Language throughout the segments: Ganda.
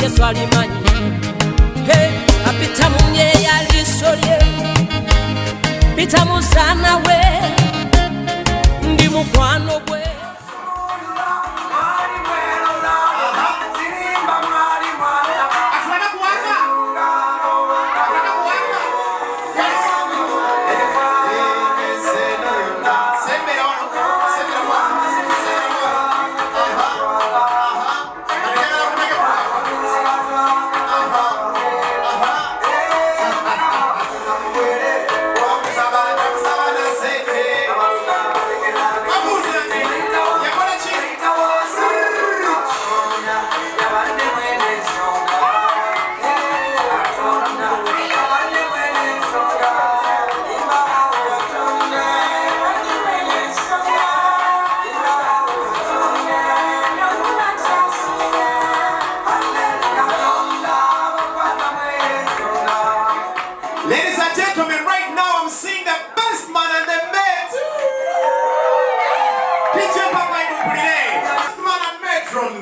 Yesu alimanyi. Hey, apita munye yalisoye, pita musana we, ndi mukwano gwe. Ladies and gentlemen, right now I'm seeing the best man and the best. DJ Papa Idupulile. Best man and Metron.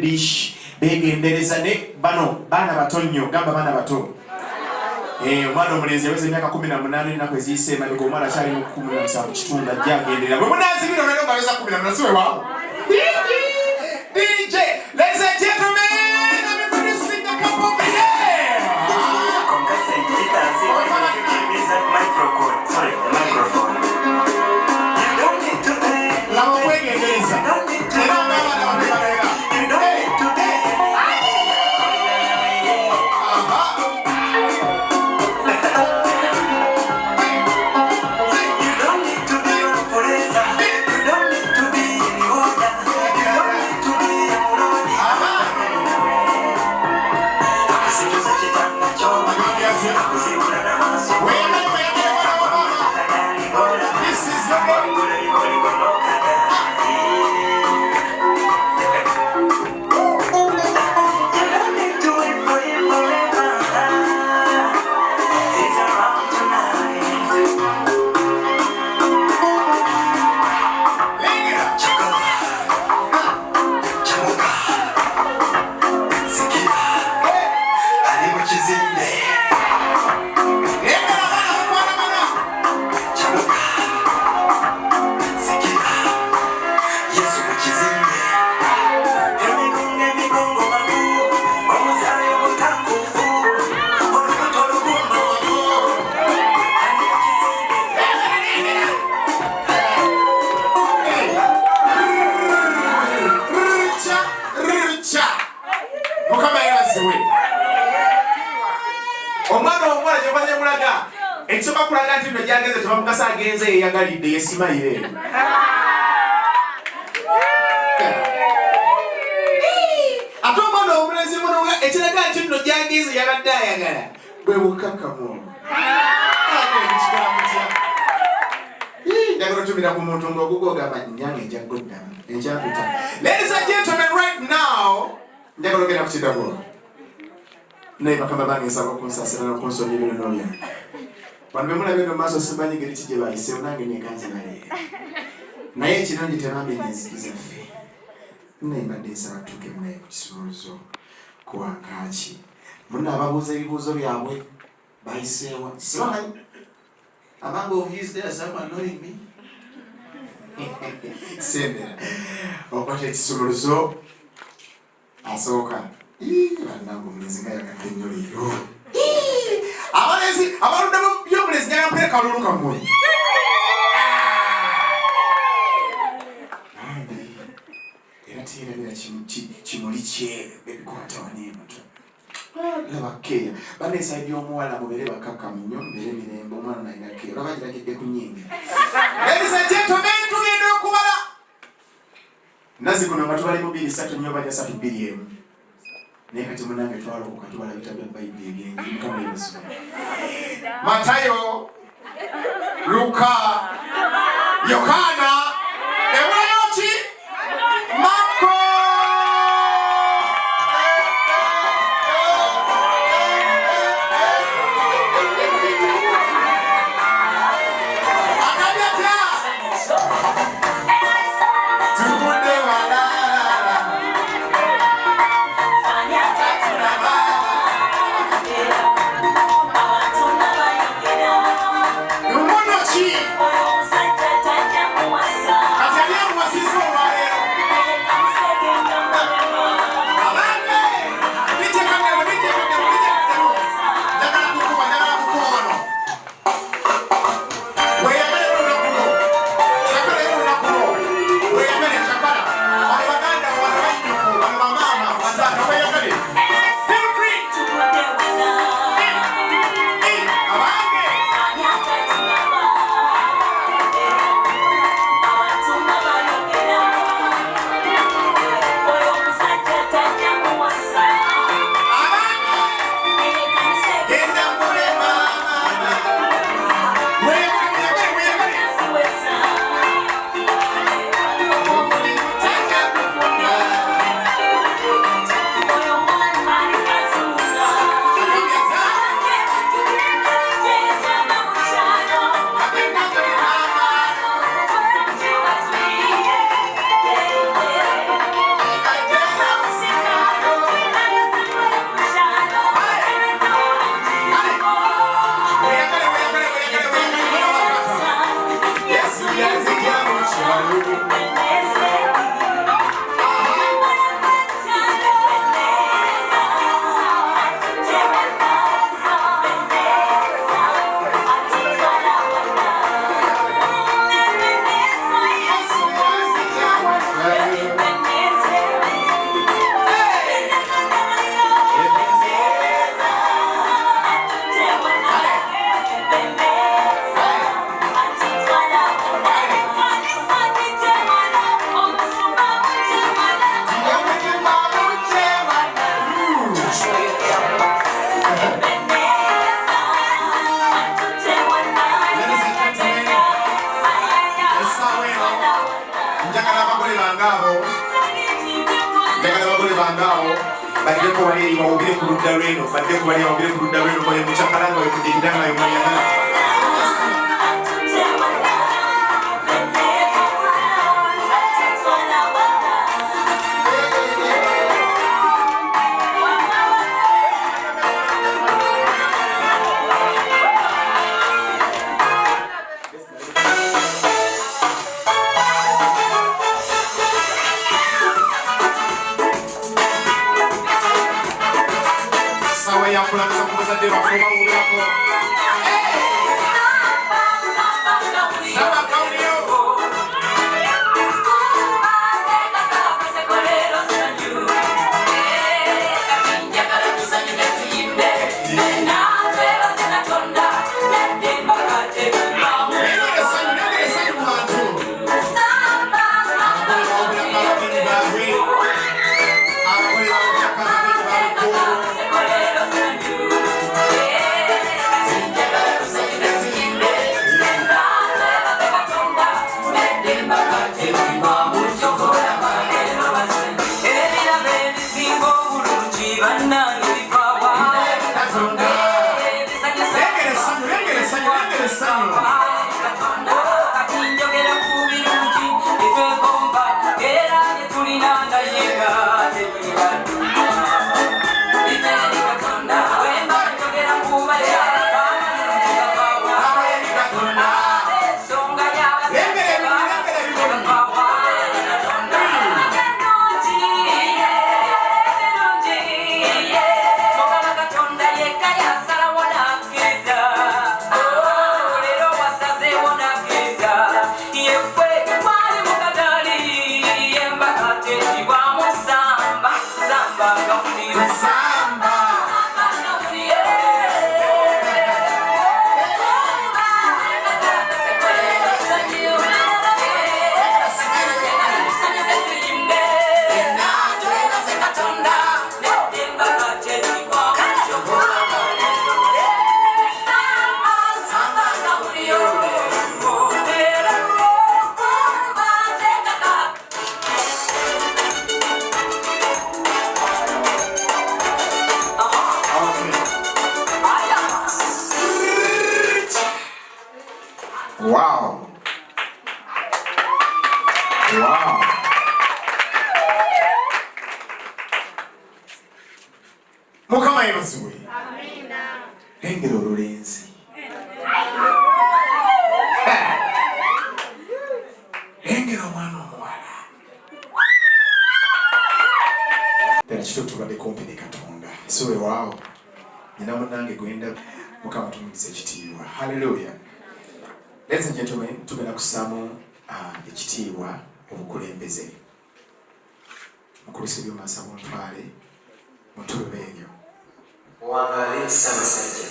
Dish begendereza ne bano bana batonyo gamba bana bato omwana omulenzi yaweza emyaka 18 ennaku eziyise emabega omwana akyali mu 17 kitundu ajja agenderera bwe munaazibira olwaleero ngaweza 18 siwe waawo DJ ladies and gentlemen I'm introducing the couple of the year lama kwegendereza Ekisooka kulaga nti bino gyageze tebamukasa agenze yeyagalidde yesimayire. Ate omwana omulenzi muno ekiraga nti bino gyageze yabadde ayagala bwe bukakamu njagala otumira ku muntu ng'ogugogamba nyange nja kuddamu enkyapita. Ladies and gentlemen, right now njagala ogenda ku kidabo naye bakama bange nsaba okunsasira n'okunsonyiira ebino byange wano bemulabye no maaso simanyi ngeri ki gye bayiseewo nange nekanze baleera naye ekirungi tebamenya enzigi zaffe naye mbadde nsaba tutuukemu naye ku kisumuluzo kuwankaaki munna ababuuza ebibuuzo byabwe bayiseewa sibamanyi among of you is there someone knowing me sembera okwata ekisumuluzo asooka bannange omulenzi nga yakadde nnyo leero abalenzi abaludde by'omulenzi njagala mpere kalulu kammwe era tiyerabira kimuli kyeru ebikwata waneemuto laba keya banesaidi omuwala mubeere bakakamu nnyo mubeere mirembe omwana nalina keya olaba giragidde ku nyingi. Ladies and gentlemen, tugenda okubala nazikuno nga tubali mu 2 3 nnyo bajja 3 2 1 naye kati munange twalokoka tubala bitabo bya Bayibuli ebyengi mukama yesu. Matayo, Luka, Yohana, Ewuyoki, Marko. Badeko wali wawugire ku ludda lweno badeko wali wawugire ku ludda lweno koye muchakalanga we kudidanga yo mayagala Yeah. lengera olulenzi lengera omwana omuwala ddala kito tubadde kumpi ne Katonda si weewaawo nina munnange gwenda Mukama tumugize ekitiibwa. Haleluya. Ladies and gentlemen, tugenda kussaamu ekitiibwa obukulembeze mukulisa ebyomasa muntwale mutulube ebyo Wangale Ssaabasajja.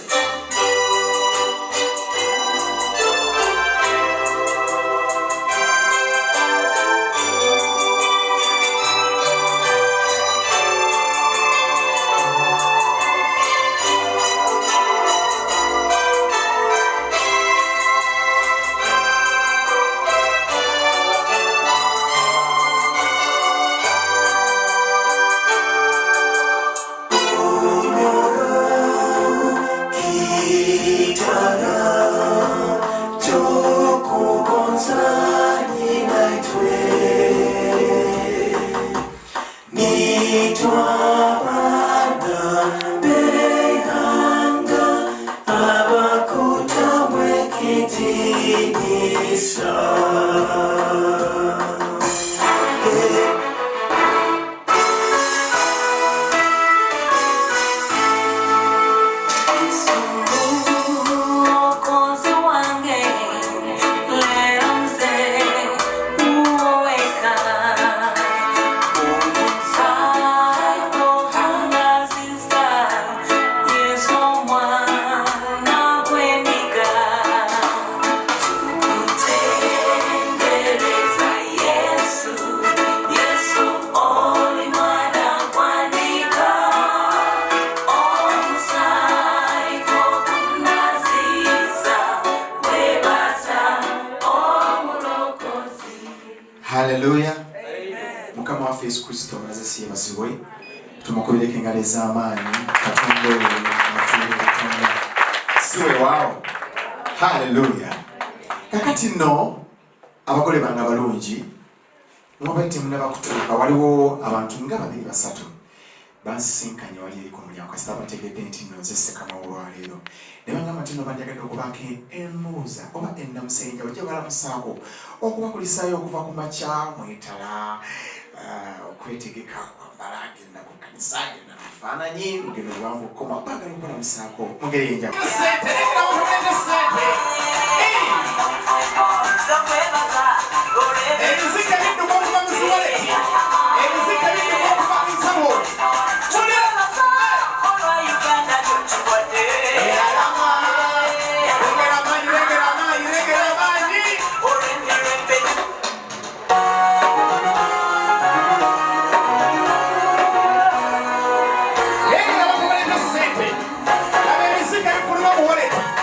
Haleluya. Mukama waffe Yesu Kristo azasi yebazibwe tumukubireko engalo ez'amaanyi Katonda oyo atuulira Katonda si weewaawo. Haleluya. Kakati nno abagole bange abalungi mwabaite munaba kutuuka waliwo abantu nga 2-3 bansisinkanye wali eri ku mulyango kasita bategedde nti nno nze Ssekama olwaleero ne bangamba nti nno banjagadde okubaako emmuuza oba ennamusenja ojja balamusaako okubakulisaayo okuva ku makya mwetala okwetegeka kwambala agenda ku kkanisa agenda mu bifaananyi lugendo luwanvu okukoma baagala okulamusaako mu ngeri enjawulo. Wallet.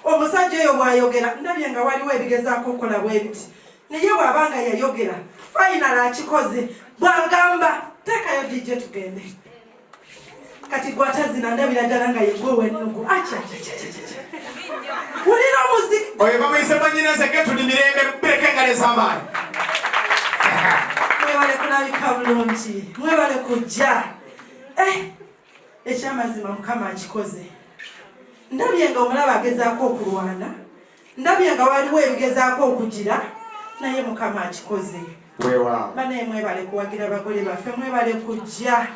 Omusajja oyo bw'ayogera ndabye nga waliwo ebigezaako okukola bwebiti naye bw'abanga yayogera final akikoze bw'agamba teekayo DJ tugende kati gw'atazina ndabira ddala nga yegwe wennugu wulira omuziki oyo bamuyise manyinaze getuli mirembe bireke engalo ez'amaanyi mwebale kulabika bulungi mwebale kujja ekyamazima mukama nkikoze ndabye nga omulaba agezaako okulwana ndabye nga waliwo ebigezaako okugira naye mukama akikoze banaye mwebale kuwagira abagole baffe mwebale kujja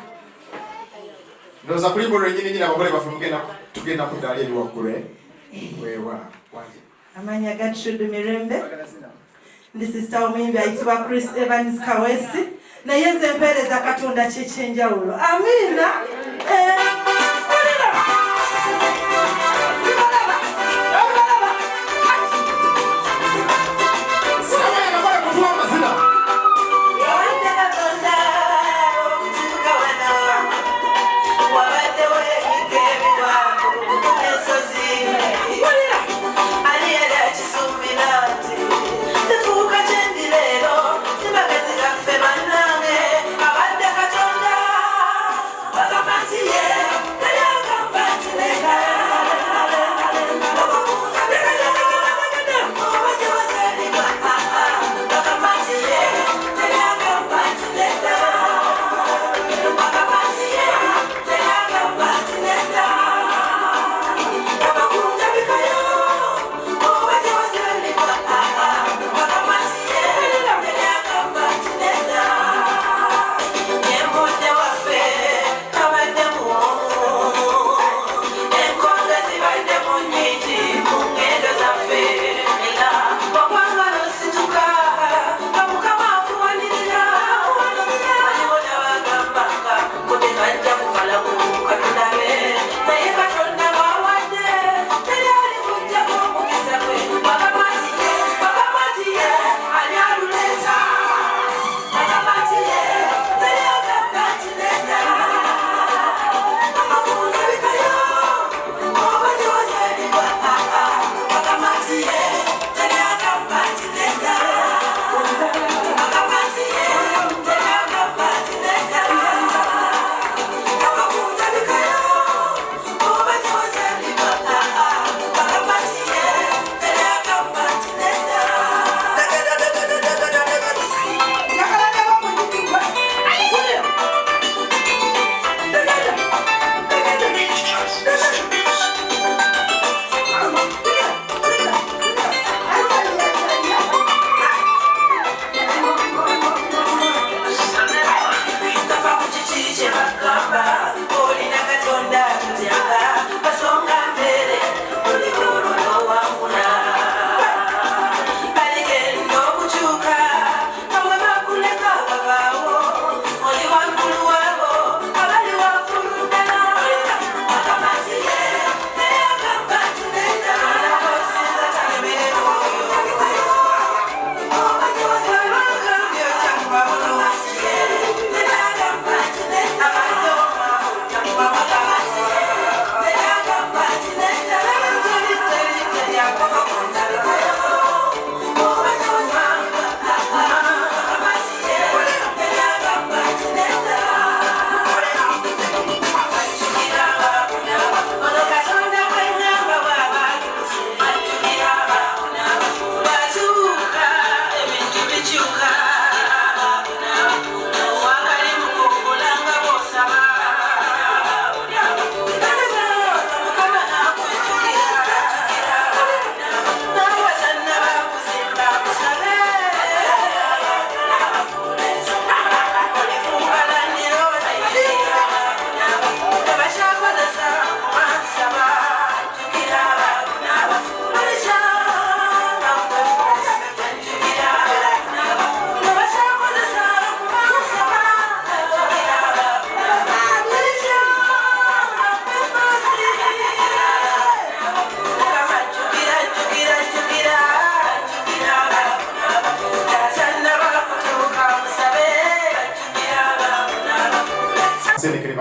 ndoza kulimbo lwennyini abagole baffe tugenda kuddaala eri waggulu amanya Gertrude Mirembe ndi sisita omuyimbi ayitibwa Chris Evans Kawesi naye nze mpeereza Katonda kyekyenjawulo amiina Yeah.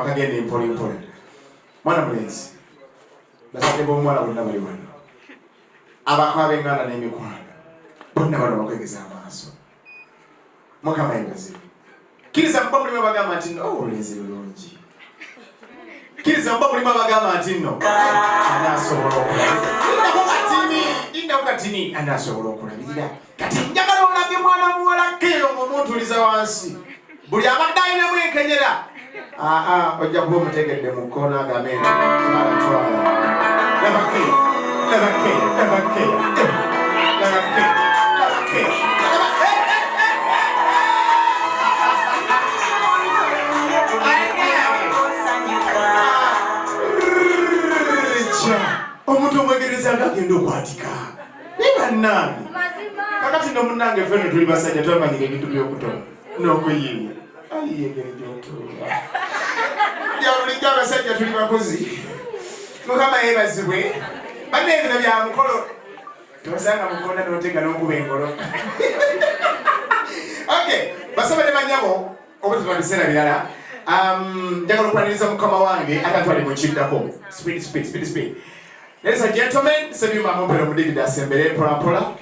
makagenda empola mwana mulenzi basajja b'omuwala bonna bali wano abako ab'enganda n'emikwano bonna bano bakwegeza amaaso mukama yebaze kkiriza muba mulimu abagamba nti no obulenzi bulungi kkiriza muba mulimu abagamba nti no anaasobola okulabirira katini anaasobola okulabirira kati njagala olabye mwana muwala keyo ng'omuntuliza wansi buli abadde ayinamu enkenyera ojja kuba omutegedde mu kkoona agambe nti alatwala omuntu omwegereza ng'agenda okwatika bannange kakati no munnange ffenno tuli basajja twamanyira ebintu by'okutoma n'okweyinya ayiyengeri gy'otuula jabulijjo abasajja tuli bakozi mukama yeebazibwe banne ebino bya mukolo tosanga mukonda n'otega n'okuba engolo okay basaba ne bannyabo obuziba biseera birala njagala okwaniriza mukama wange atatwali mukiddako speed. Ladies and gentlemen, Sabi Mamumpero Mudigi da Sembere Pola.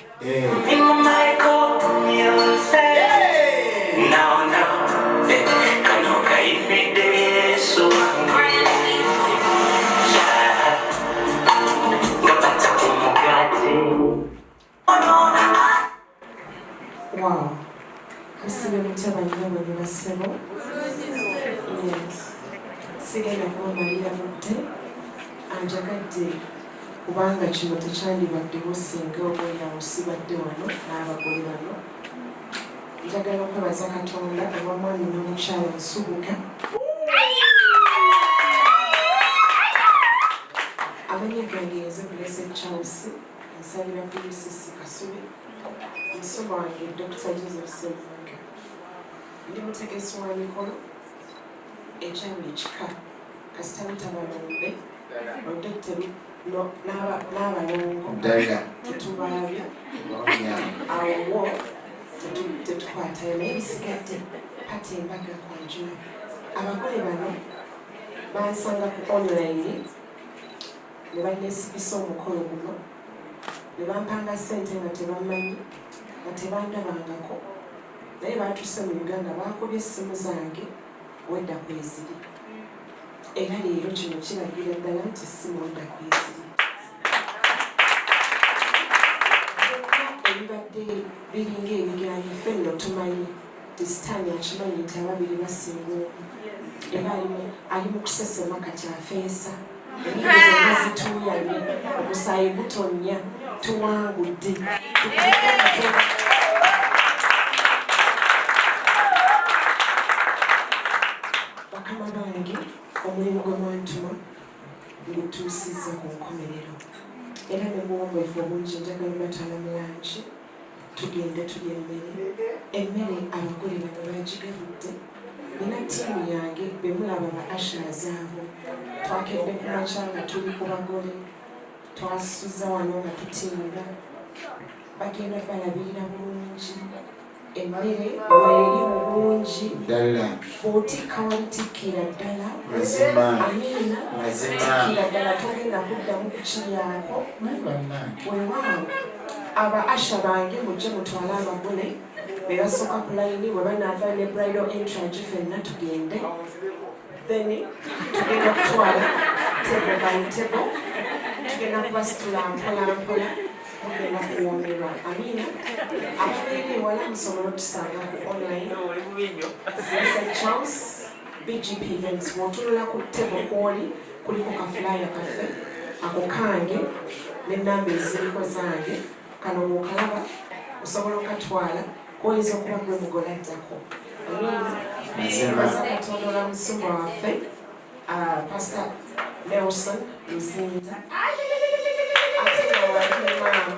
Wow. Msibe mchaba nyama ni wasemo. Yes. Sige na kwa Maria Mute. Anjakati. Kubanga kino tekyandibaddewo singa oboya osibadde wano n'abagole bano njagala okwebaza Katonda abamwami n'omukyala Nsubuga amannya gange nze Blessed Charles nsalira PCC Kasubi omusumba wange Dr. Joseph Ssemwanga ndi mutegesi wa mikolo ekya buli kika kasita bitabalonde odetteru no n'abalongo tetubalabya awo tetukwatayo naye bisigadde pati embaga kwanjula abagole bano bansanga ku online ne banneesigisa omukolo guno ne bampanga ssente nga tebamanyi nga tebandabangako naye baatuuse mu Uganda baakubye essimu zange wedda kweziri era leero kino kiragira ddala nti ssimu wedda kweziri ebibadde biringa ebiganyi ffenno tumanyi ti sitaani akimanyi nti ababiri basinga era ali mu kusesema kati afeesa ennimi zonna zituuyanye omusaayi gutonnya tuwangudde bakama bange omulimu gwe mwantuma ngutuusizza ku nkomerero era ne muwomwefu obungi njagala batwala mu lanki tugende tulya emmere abagole bano bagigabudde nina ttiimu yange be mulaba ba ashers abo twakedde ku makya nga tuli ku bagole twasuza wano nga tutimba bagenda balabirira bulungi emmere weeri mu bungi bw'otikka walitikkira ddala amiina tikkira ddala togenda kuddamu kukiryako weewaawo aba asha bange mujje mutwale abagole be basooka ku layini bwe banaava ne bridal entrance ffenna tugende then tugenda kutwala tebo by tebo tugenda kubasitula mpola mugenda kuwoomerwa amiina ababeera ewala musobola otusanga ku online Blessed Charles BGP events bw'otunula ku tebo kwoli kuliko kafulaya kaffe ako kange n'ennamba eziriko zange kano mukalaba osobola okatwala koyinza okuba gwe mugole addako amiina katondola musumba waffe Pastor Nelson Luzinda ate nawali maama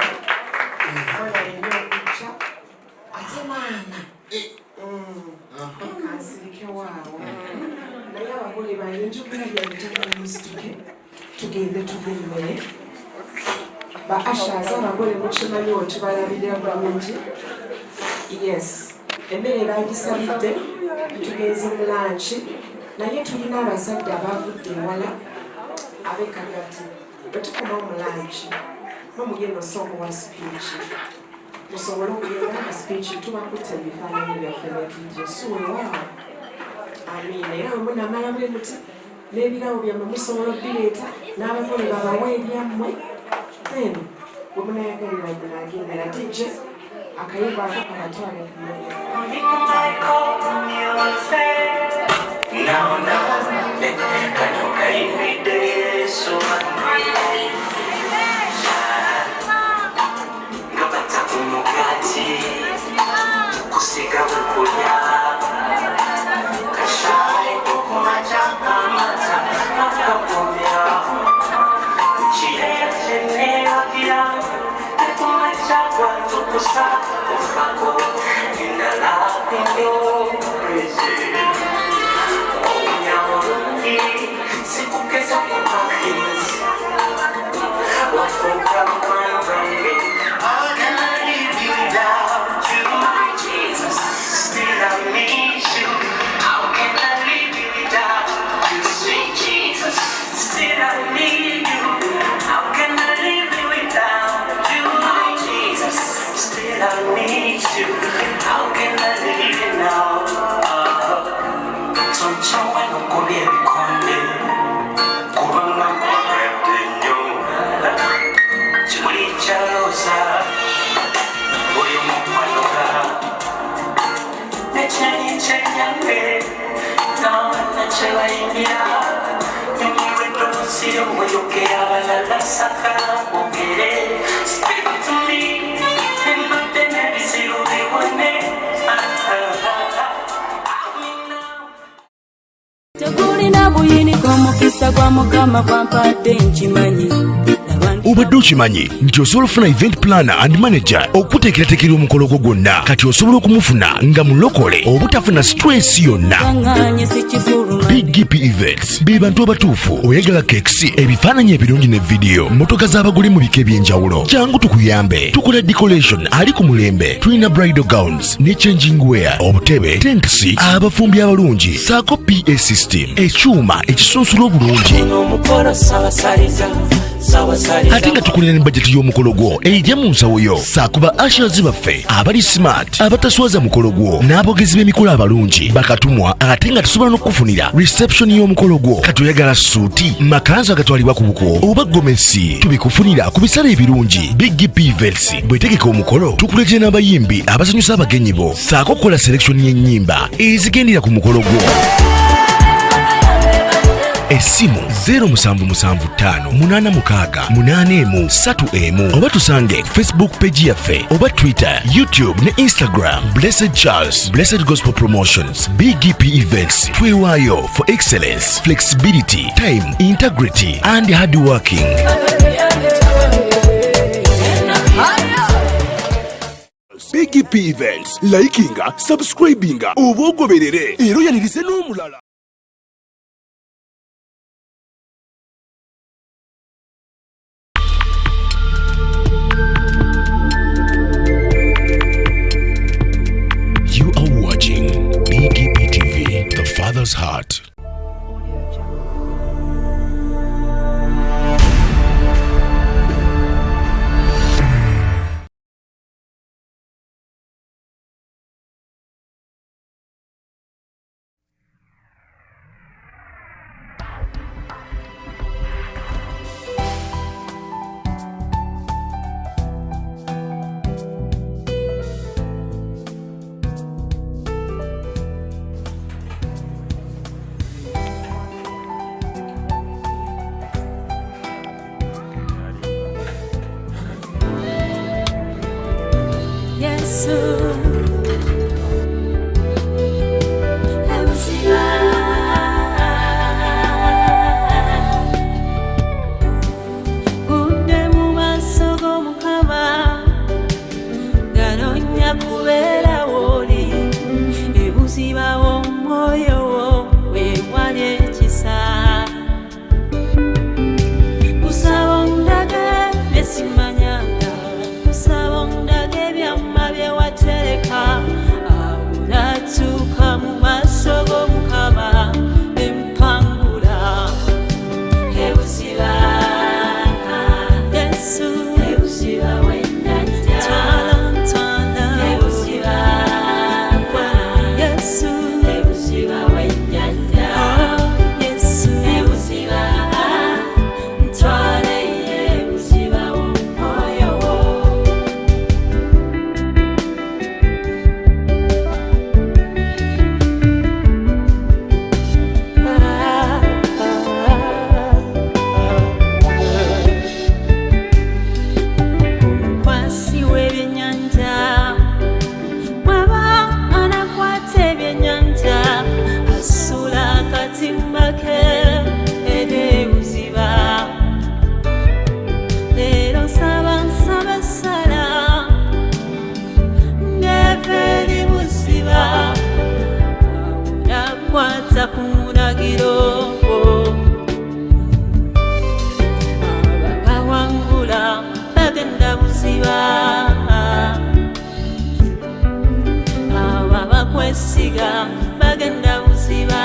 wala nnyo okujja ate maama kansirike waawo naye abagole bange njogera byanjagala musituke tugende tugemmere ba ashers abagole mukimanyi wetubalabirira bulungi yes emmere bagisabidde tugenze mu lanki naye tulina abazadde abavudde ewala abekagati bwetukoma omulangi nomugenda osoomuwa sipiiki musobole okugenda nga sipiiki tubakutte ebifaananyi byaffe byatujja suwewaawo amiina era wemunamala bwe muti n'ebirawo byammwe musobola obireeta n'abakole babawa ebyammwe then wemunayagalira munagendera tijje akayimba akakanatwale Tegulina buyini kw'omukisa gwa Mukama kwampadde nkimanyi. Obadde okimanyi nti osobola okufuna event planner and manager okuteekerateekera omukolo gwo gwonna kati osobola okumufuna nga mulokole obutafuna stress yonna. Big GP Events be bantu abatuufu oyagala kekisi ebifaananyi ebirungi ne vidiyo motoka z'abagole mu bika eby'enjawulo jangu tukuyambe tukola decoration ali ku mulembe tulina bridal gowns ne changing wear obutebe tentsi abafumbi abalungi saako PA system ekyuma ekisunsula obulungi ate nga tukulira ne bajeti y'omukolo gwo ejja mu nsawo yo saakuba ashers baffe abali smart abataswaza mukolo gwo n'abogezi b'emikolo abalungi bakatumwa ate nga tusobola n'okukufunira reception y'omukolo gwo katoyagala suuti makanzu agatwalibwa ku buko oba gomesi tubikufunira ku bisale ebirungi Big GP Events bwetegeka omukolo tukuletera n'abayimbi abasanyusa abagenyi bo saako okukola selection y'ennyimba ezigendera ku mukolo gwo. Esimu 07758683 oba tusange Facebook page yaffe oba Twitter, YouTube ne Instagram. Blessed Charles, Blessed Gospel Promotions, Big GP Events. Twewaayo for excellence, flexibility, time, integrity and hard working. Big GP Events. Likinga, subscribinga, oba ogoberere era yanirize n'omulala. Father's heart. Simanyanga, usabonda gebya mabye wate basiga bagenda buziba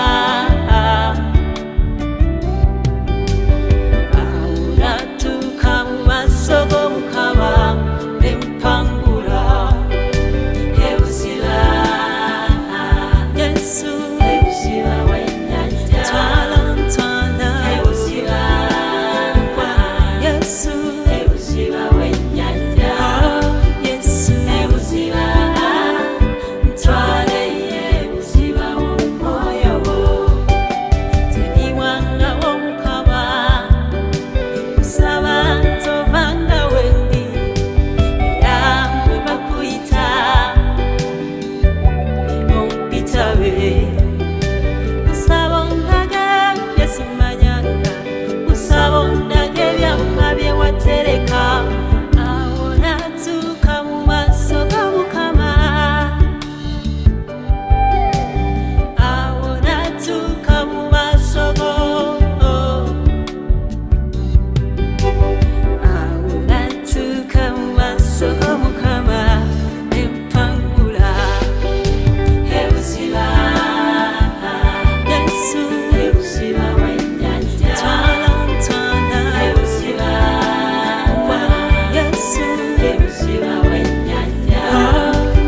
awuratuka mu maso g'omukama empangula ebuziba Yesu ebuziba w'ennyanja twala ebuziba Yesu ebuziba w'ennyanja Yesu ebuziba twala ebuziba w'omwoyo teniwanga w'omukama kusaba tovanga wendi era bwe bakuyita ompitabe kusaba ondaga byesimanyanga kusaba ondaga ebyampa bye watereka awo natuuka mu maaso ga Mukama awo natuuka mu maaso go awo natuuka mu maaso g'Omukama empangula ebuziba Yesu ebuziba w'ennyanja twala ebuziba Yesu ebuziba w'ennyanja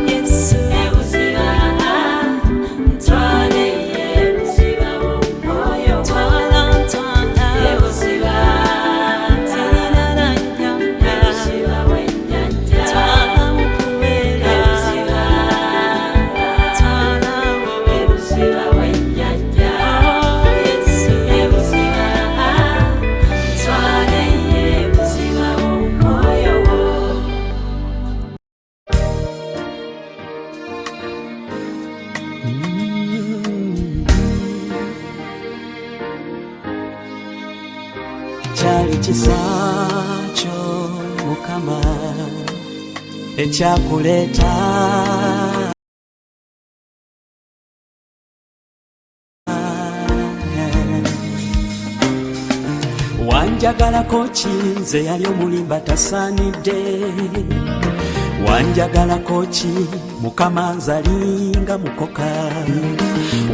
Yesu ebuziba twala ebuziba w'omwoyo twala ebuziba tiriraranya ebuziba w'ennyanja twala mukubeera ebuziba twala ebuziba w'ennyanja Yesu ebuziba twala ebuziba w'omwoyo kyali kisa kyo Mukama ekyakuleeta wanjagalako ki nze yali omulimba tasaanidde wanjagalako ki Mukama nzalinga mukoka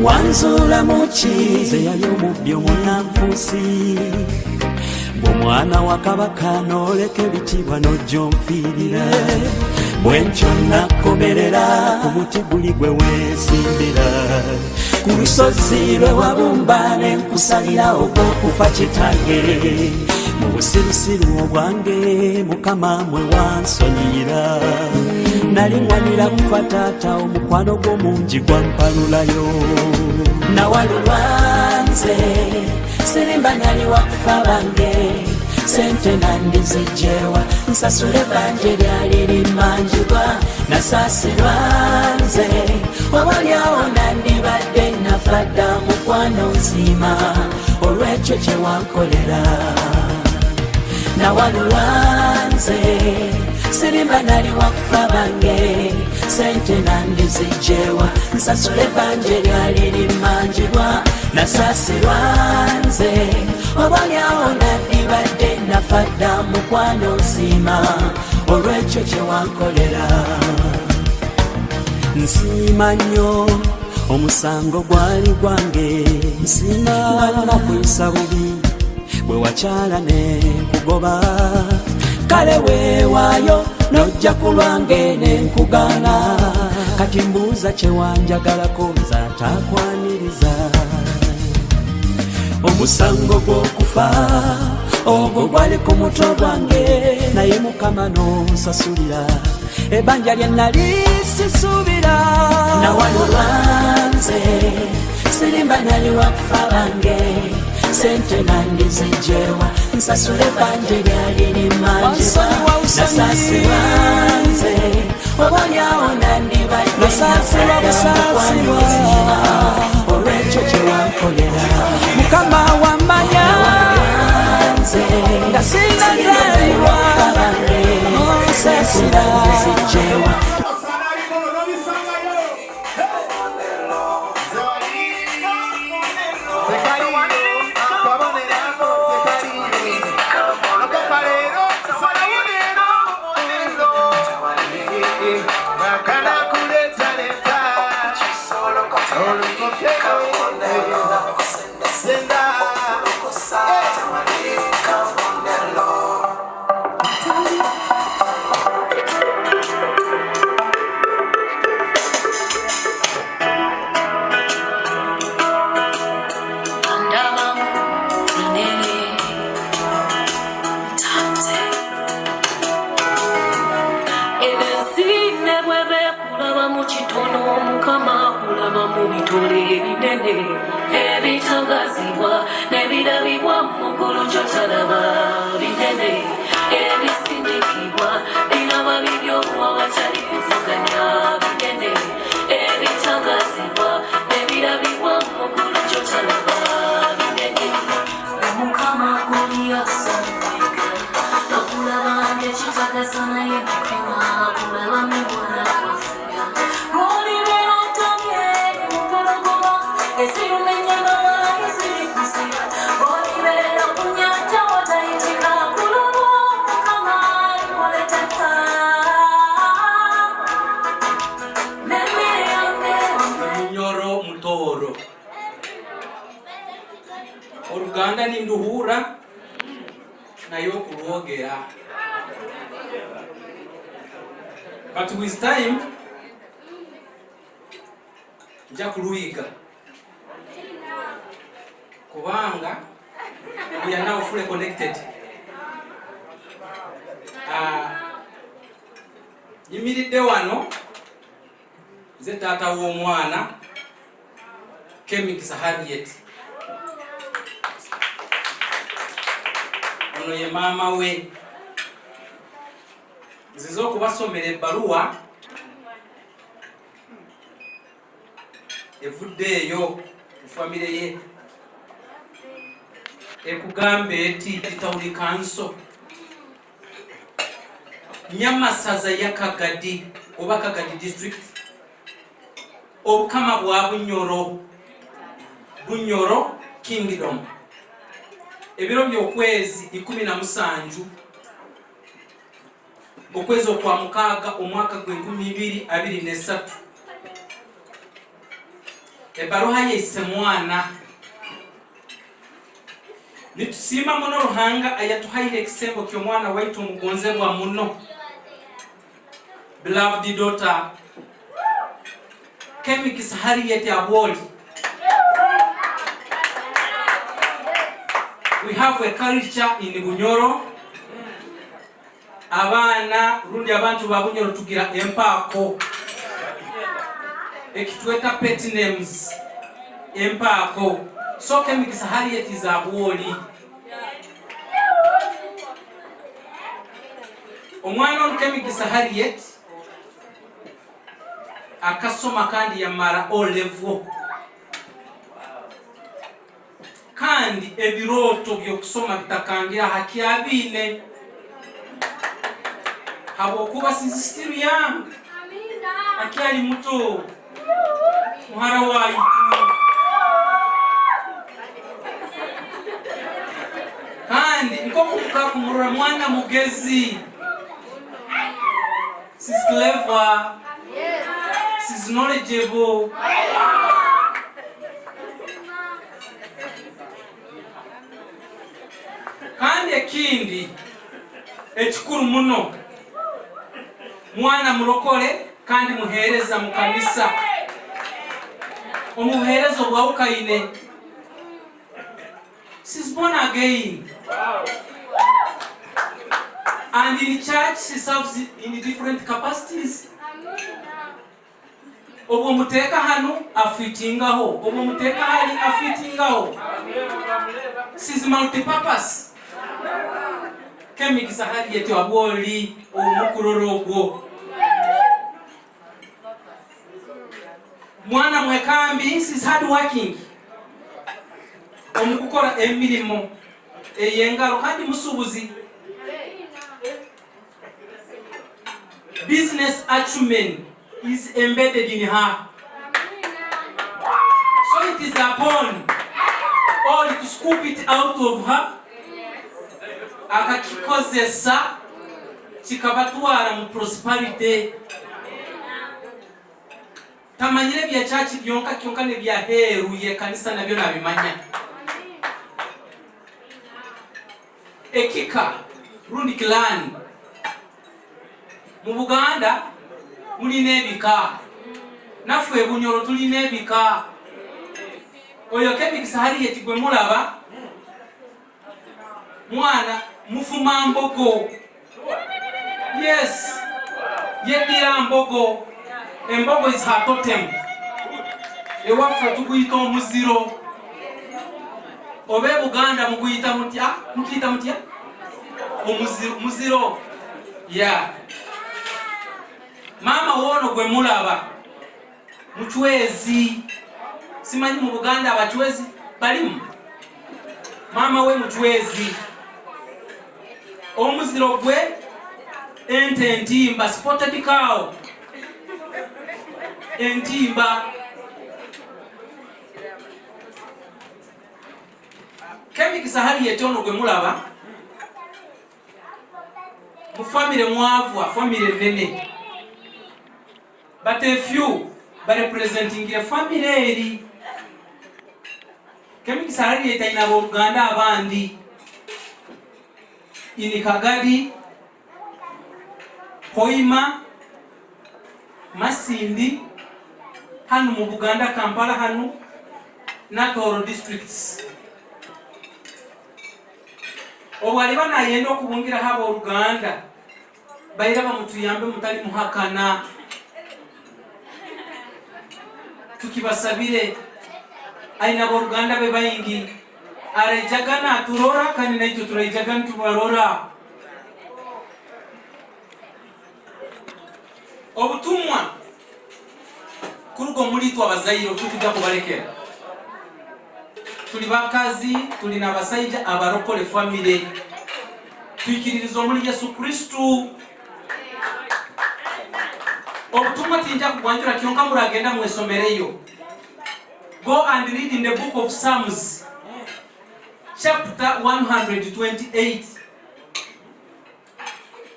wanzuulamu ki nze yali omubbi omunnanfuusi bw'omwana wa kabaka n'oleka ebitiibwa n'ojja onfiirira bwentyo nakomerera ku muti guli gwe weesimbira ku lusozi lwe wabumba ne nkusalira ogw'okufa kitange mu busirusiru obwange Mukama mwe wansonyiira nali ngwanira kufa taata omukwano gw'omungi gwampalulayo nawalulwa nze sirimba nali wakufa bange sente nandizijjewa nsasule banje lyali limanjibwa nasaasirwa nze obalyawo nandibadde nafadda mukwano nsiima olw'ekyo kye wankolera nawalulwa nze sirimba nali wakufa bange sente nandizijjewa nsasule banje lyali limanjibwa nasaasirwa nze obalyawo nandibadde nafadda mukwano nsiima olw'ekyo kye wankolera nsiima nnyo omusango gwali gwange nsiima nakuyisa bubi bwe wakyala ne nkugoba kale weewaayo n'ojja ku lwange ne nkugaana kati mbuuza kye wanjagalako nze atakwaniriza omusango gw'okufa ogwo gwali ku mutwe gwange naye Mukama n'onsasulira ebbanja lye nali sisuubira nawalulwa nze sirimba nali wakufa bange sente nandizijjewa nsasule banje lyali limanjibwa nasaasirwa nze obalyawo nandibadde olw'ekyo kye wankolera Mukama wammanya nga sinazaalibwa nsasira nzijjewa Kana kuleta leta bigende ebisindikibwa biraba bibyokuwa watali kuvuganya bigende ebitangazibwa ebirabibwa mukulu kyotalaba bigende omukama guliyasomwega okulaba ngekitagasa naye mukama kulaba mubona kwafera olibera otamye mupologoma esirumenya mawala esirikusiba olibera kunyanja watayitika kulaba mukama likoleteka Nyoro mutoro Oluganda ninduhura nayo kulwogera but with time nja kuluyiga kubanga we are now fully connected. Yimiridde wano nze taata w'omwana Kemikisa Harriet, ono ye maama we. Nzize okubasomera ebbaluwa evuddeeyo mu famire ye ekugamba eti Town Council Nyamasaza ya Kagadi oba Kagadi district obukama bwa Bunyoro Kingdom ebiro by'okwezi 17 okwezi okwa mukaaga omwaka gwe 2023 ebbaluwa yeyise mwana nitusiima muno Ruhanga ayatuhaire ekisembo ky'omwana waitu omugonzebwa muno beloved daughter Kemikisa Harriet Abwoli. We have a culture in Bunyoro. Abaana rundi abantu ba Bunyoro tugira empaako ekitweta pet names empaako. So Kemikisa Harriet is Abwoli. Omwana ono Kemikisa Harriet akasoma kandi yamara O level kandi ebiroto byokusoma bitakangira hakyabine habwokuba sinzisiru yange akyali muto muhara waitu kandi nkokuka kumurora mwana mugezi. She's clever. She's knowledgeable. Kandi ekindi ekikuru muno mwana mulokole kandi muhereza mu kanisa omuherezo bwawukaine. She's born again. And in church she serves in different capacities. Obo muteka hano afitingaho, obo muteka hali afitingaho. She's multi-purpose. Kemikisa Harriet Abwoli omukurorogo. Mwana mwekambi, she's hard working. Omukukora emirimo eyengalo kandi musubuzi. Business acumen is embedded in her. So it is upon all to scoop it out of her. Akakikozesa kikabatwara mu prosperity. Tamanyire bya church byonka ne bya heru ye kanisa nabyo nabimanya. Ekika rundi clan mu Buganda mulina ebika naffe Bunyoro tulina ebika. Oyo Kemikisa Harriet gwe mulaba mwana mufuma mbogo. Yes, yedira mbogo. Embogo is her totem. Ewaffe tuguyita omuziro. Obe Buganda muguyita mutya? Mukiyita mutya? omuziro ya mama wono gwe mulaba muchwezi simanyi mu Buganda abachwezi balimu mama we muchwezi omuziro gwe ente entimba spotted cow entimba Kemikisa hali yetono gwe mulaba mu family mwavu family nene but a few by representing a family eri Kemikisa hali yetaina Buganda abandi ini Kagadi Hoima Masindi hanu mu Buganda Kampala hanu Natoro districts obwali banayenda okubungira habo Uganda bayiraba mutuyambe mutali muhakana tukibasabire aina bo Uganda be bayingi arejagana turora kandi nayo turejagana tubarora obutumwa kurugo muri twabazayiro tukijja kubalekera tuli bakazi tuli n'abasajja abarokole family twikiririzo muri Yesu Kristo obutumwa tinja kugwanjura kyonka muragenda mwesomereyo go and read in the book of Psalms chapter 128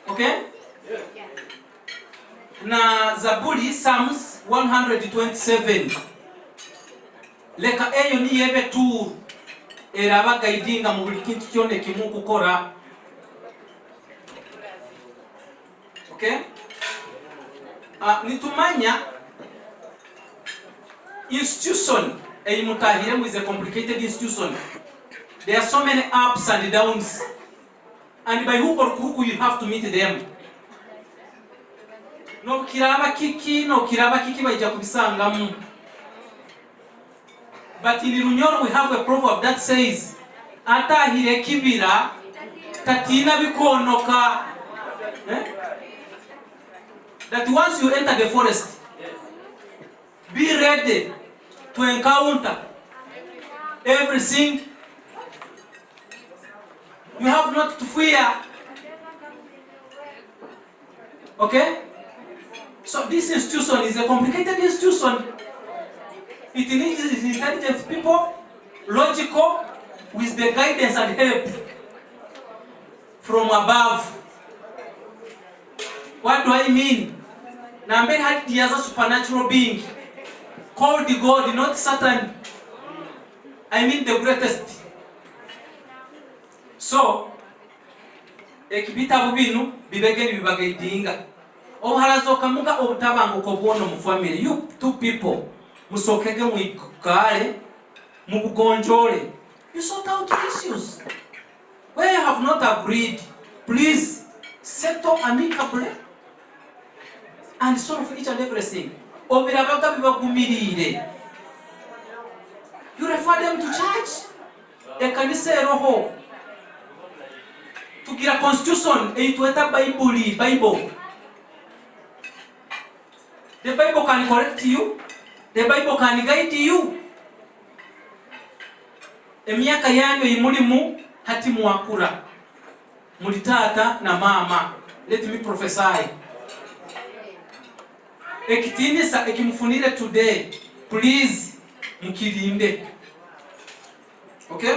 okay na Zaburi Psalms 127 leka eyo ni yebe tu eraba guidinga mu buli kintu kyone kimu kukora okay nitumanya institution mutahire is a complicated institution. There are so many ups and downs, and by hook or crook you have to meet them. No kiraba kiki baija kubisangamu. But in Runyoro we have a proverb that says atahire kibira tatina bikonoka. That once you enter the forest, be ready to encounter everything. You have not to fear. Okay? So this institution is a complicated institution. It needs intelligent people, logical, with the guidance and help from above. What do I mean? Nambe had the other supernatural being called the God, not Satan. I mean the greatest. So, ekibita bubinu bibegeni bibagaidinga. Oharazoka muga obutabango ko bono mu family. You two people musokege mu ikale mu bugonjole. You sort out issues. Where you have not agreed, please settle amicably and solve each and everything. Obirabaga bibagumirire. You refer them to church. Ekanisa roho. Tugira constitution eitueta Bible. The Bible can correct you. The Bible can guide you. Emiaka yanyu imulimu hati muakura. Mulitata na mama. Let me prophesy. Ekitinisa ekimfunire today. Please mukirinde. Okay?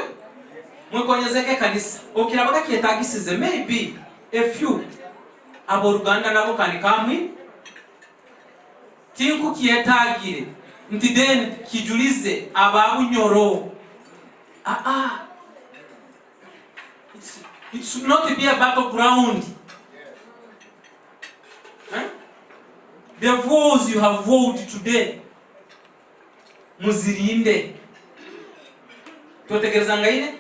Mwekonyezeke kanisa. Okirabaga kietagisize maybe a few aboruganda nabo kanikamwi tinku kietagire nti then kijulize ababunyoro. It should not be a battleground. The vows you have vowed today muzirinde. Tutegereza ngaine.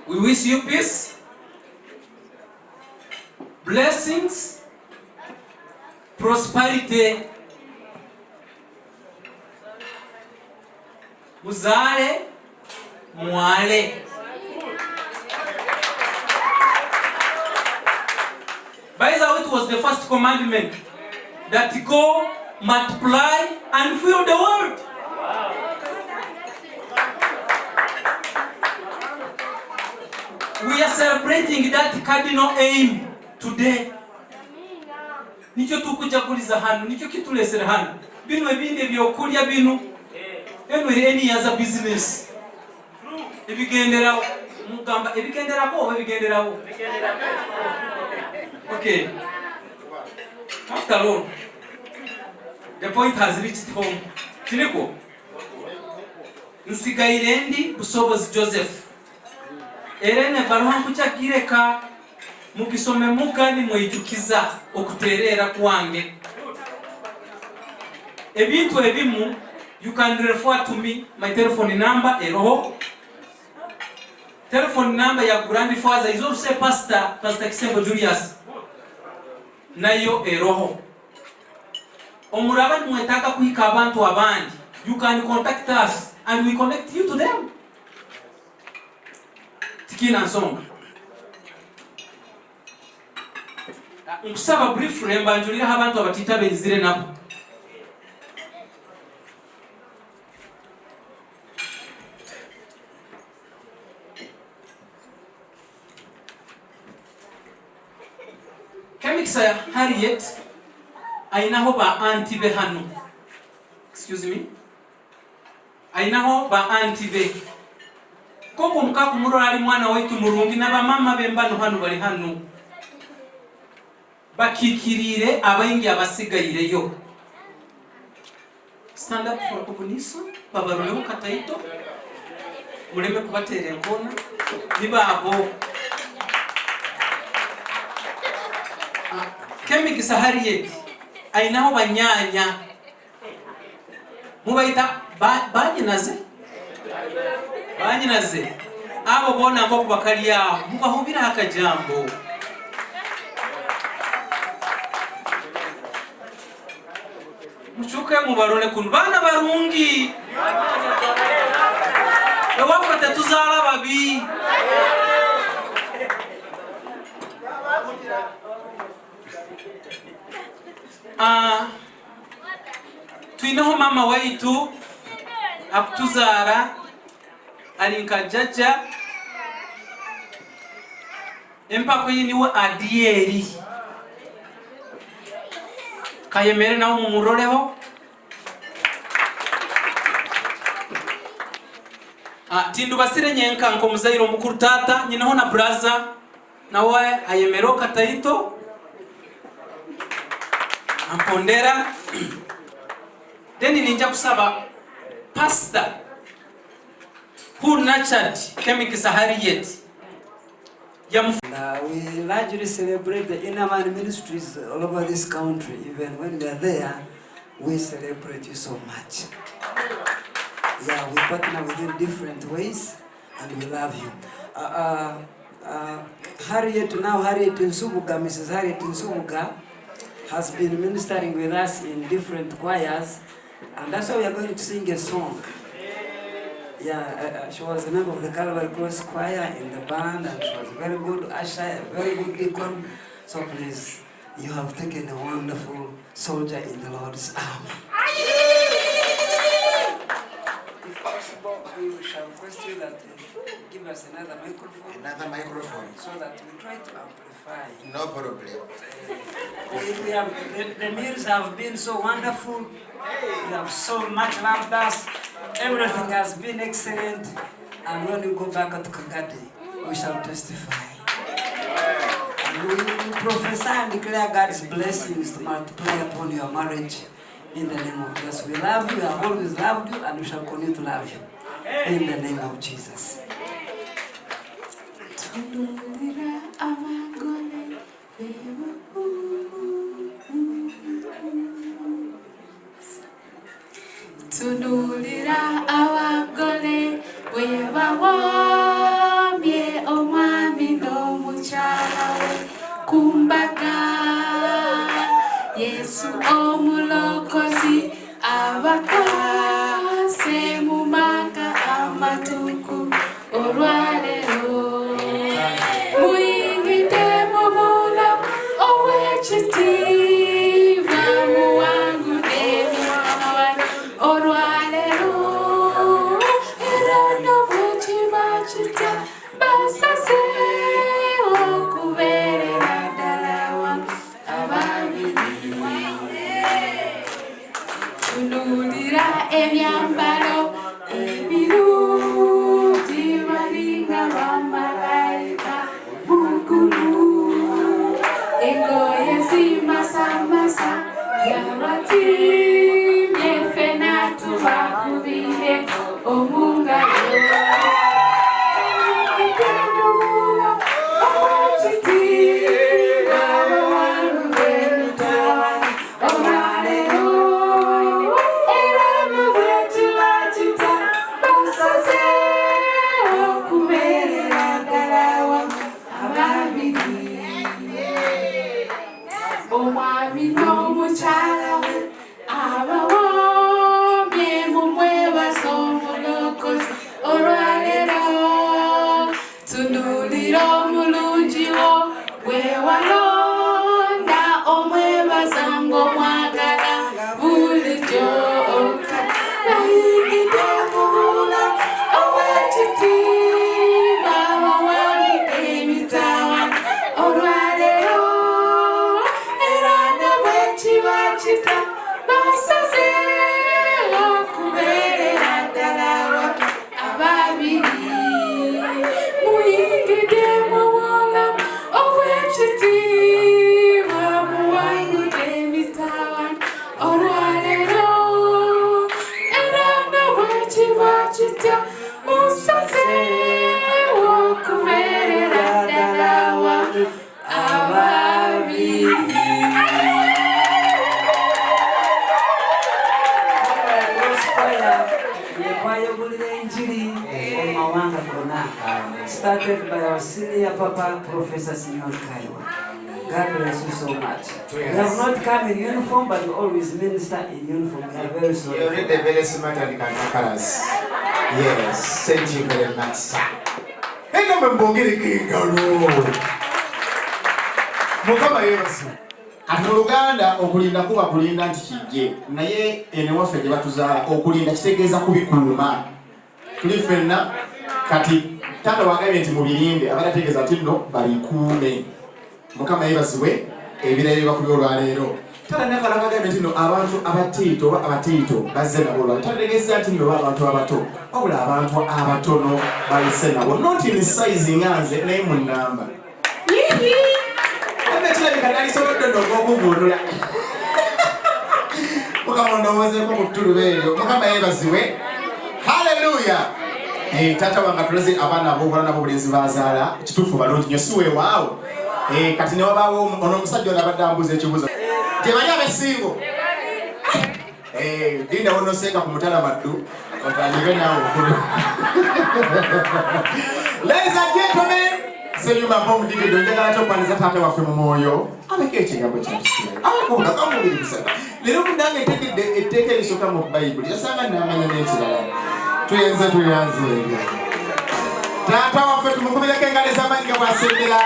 We wish you peace, blessings, prosperity. Muzale, muale. was the first commandment, that go, multiply, and fill the world. We are celebrating that cardinal aim today. Nicho tukujaguliza hano, nicho kitulesera hano. Bino ebindi ebyokulya bino, any other business. Ebigenderawo, mugamba ebigenderako oba ebigenderawo. Okay. After all, the point has reached home. Kiniko. Nsigaire ndi Busobozi Joseph. Erene baruha kuchakireka mukisome mugani mwejukiza okuterera kwange. Ebintu ebimu, you can refer to me, my telephone number eroho. Telephone number ya grandfather is also Pastor Kisembo Julius. Nayo eroho. Omuraba mwetaka kuhika abantu abandi, you can contact us and we connect you to them. Tikina nsonga. Nkusaba briefly mbanjulira abantu abatita benzire nabo. Kemikisa Harriet ainaho ba anti be hanu. Excuse me. Ainaho ba anti be. Koko mukaku murora ali mwana waitu murungi na ba mama bembano hanu bali hanu. Bakikirire abaingi abasigaire yo. Stand up for Obuniso, babaruleho kataito. Muleme kubatere nkona. Niba abo. Kemikisa Harriet ainaho banyanya. Mubaita banyinaze. Banyinaze. Abo bona ngo kubakaliya mubahubira akajambo. Muchuke mubarone kun bana barungi. Ewafate tuzala babi. Tuinaho mama waitu akutuzara alinkajaja empako yiniwe adieri kayemere nawo mumuroleho tindu basire nyenka nko muzairo mukuru tata nyinaho na braza nawe ayemero kataito ampondera deni ninja kusaba pastor who nurtured Kemikisa Harriet. We largely celebrate the Inner Man ministries all over this country. Even when we are there, we celebrate you so much. Yeah, we partner with you in different ways, and we love you. Harriet Nsubuga, Mrs. Harriet Nsubuga, has been ministering with us in different choirs, and that's why we are going to sing a song. Yeah, she was a member of the Calvary Cross Choir in the band, and she was very good usher, very good deacon. So please, you have taken a wonderful soldier in the Lord's army. If possible, we shall request you that give us another microphone. Another microphone. So that we try to amplify. No problem. The meals have been so wonderful. You have so much loved us. Everything has been excellent. And when we go back to Kagadi, we shall testify. And we will prophesy and declare God's blessings to multiply upon your marriage in the name of Jesus. We love you, we have always loved you, and we shall continue to love you. In the name of Jesus. Tunulira awagole webawomye omwami n'omukyala we kumbaga Yesu omulokozi abakase mu maka amatuku olwaleero muyingidde mu bulamu obw'ekitiibwa Started by our senior Papa, Professor Simeon Kaiwa. God bless you so much. We have not come in uniform, but we always minister in uniform. We are very sorry. You read the very smart and colors. Yes, thank you very much, sir. Hey, no, Mukama yebasu. Ati Uganda okulinda kuba kulinda nti kijje. Naye ene waffe gye batuzaala okulinda kitegeeza kubikuuma. Tulifenna kati tanda wagambye nti mubirinde abatategeeza ati nno balikuume. Mukama yebasibwe ebirayiro bakuli olwaleero. Tanda nakala bagambye nti nno abantu abatiito oba abatiito bazze nabo olwaleero. Tategeeza nti nno abantu abato. Wabula abantu abatono bayise nabo. Not in size nganze naye mu nnamba. Kanali solo dondo gokugunula. Mukama ndowooze ko mutulu beeyo. Mukama yebaziwe. Hallelujah. Tata wanga tuleze abaana abokola nabo bulenzi bazaala kituufu balungi nnyo si weewaawo. Kati ne wabaawo ono omusajja ono abadde ambuuza ekibuuzo. Temanyi abesingo. Dinda wono senga ku mutala maddu. Otandike naawe okulu. Ladies and gentlemen. Senyuma mpo mudigido njagala tokwaniriza taata waffe mu mwoyo abeko ekigambo kyakisirayo akola kamubiri bisaka leero mundange etegedde etteeka erisooka mu bayibuli yasanga n'amanya n'ekirala tuyenze ebyo taata waffe tumukubireko engalo ez'amaanyi nga bw'asembera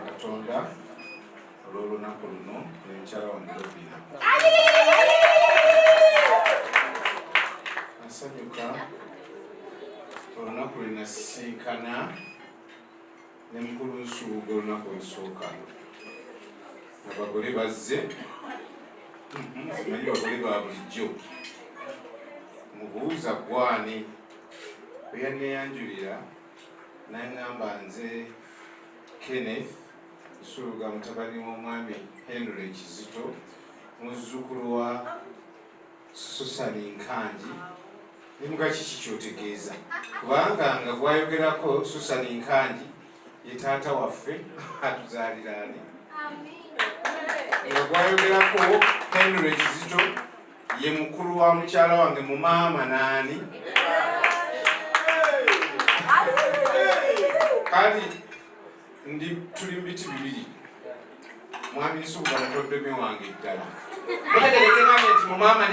Katonda olw'olunaku luno n'enkyala wange Robina. Nasanyuka olunaku lwe nasisinkana ne mukulu Nsubuga olunaku olusooka. Abagole bazze, simanyi bagole ba bulijjo. Mubuuza gwani bwe yanneyanjulira n'aŋŋamba nze Kenneth Nsubuga mutabani w'omwami Henry Kizito muzzukulu wa Susani Nkanji nimuga kiki kyotegeeza kubanga nga gwayogerako Susani Nkanji ye taata waffe atuzaalira ani nga gwayogerako Henry Kizito ye mukulu wa mukyala wange mu maama naani kali tuli mbiti bibiri mwami Nsubuga natoddomi wange ddala otegereke nange nti mu maama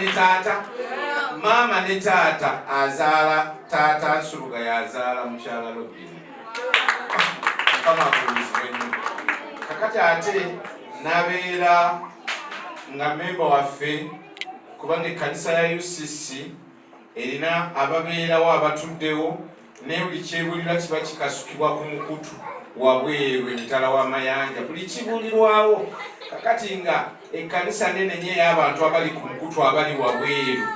ne taata azaala taata Nsubuga yazaala mukyala Robina Mukama akulumizibwe nnyo kakati ate nabeera nga memba waffe kubanga ekkanisa ya UCC erina ababeerawo abatuddewo naye buli kyebulira kiba kikasukibwa ku mukutu wabweru emitala w'amayanja buli kibulirwawo kakati nga ekkanisa nene nnyo ey'abantu abali ku mukutu abali wabweru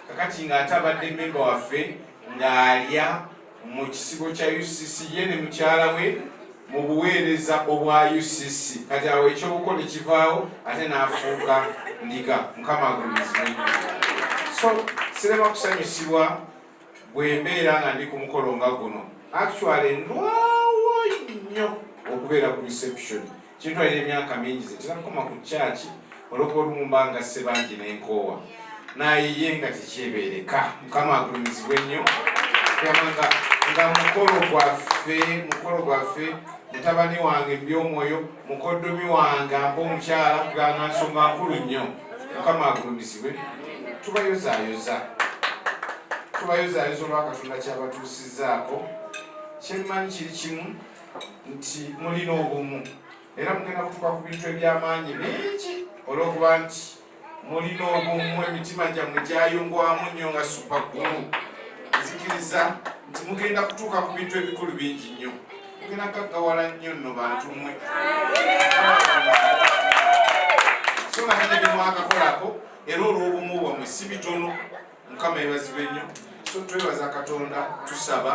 kakati nga ate abadde memba waffe ng'alya mu kisibo kya UCC ye ne mukyala we mu buweereza obwa UCC kati awo ekyobukola kivaawo ate n'afuuka ndiga Mukama agulumizibwe nnyo so sirema kusanyusibwa bwe mbeera nga ndi ku mukolo nga guno actually ndwawo nnyo okubeera ku reception kintwalira emyaka mingi zetinakoma ku kyaki olwokuba olumu mba nga ssebangi n'enkoowa naye nga tekyebeereka Mukama agulumizibwe nnyo nga mukolo gwaffe mutabani wange byomwoyo mukoddomi wange mpa omukyala kuganga nsonga nkulu nnyo Mukama agulumizibwe tubayozaayoza olwa Katonda kyabatuusizzaako kyemmanyi kiri kimu nti mulina obumu era mugenda kutuuka ku bintu eby'amaanyi bingi olw'okuba nti mulina obumu emitima gyammwe gyayongwamu nnyo nga supagulu nzikiriza nti mugenda kutuuka ku bintu ebikulu bingi nnyo mugenda gaggawala nnyo nno bantu mmwe so nga tene bimwakakolako era olw'obumu bwammwe si bitono Mukama yebazibwe nnyo so twebaza Katonda tusaba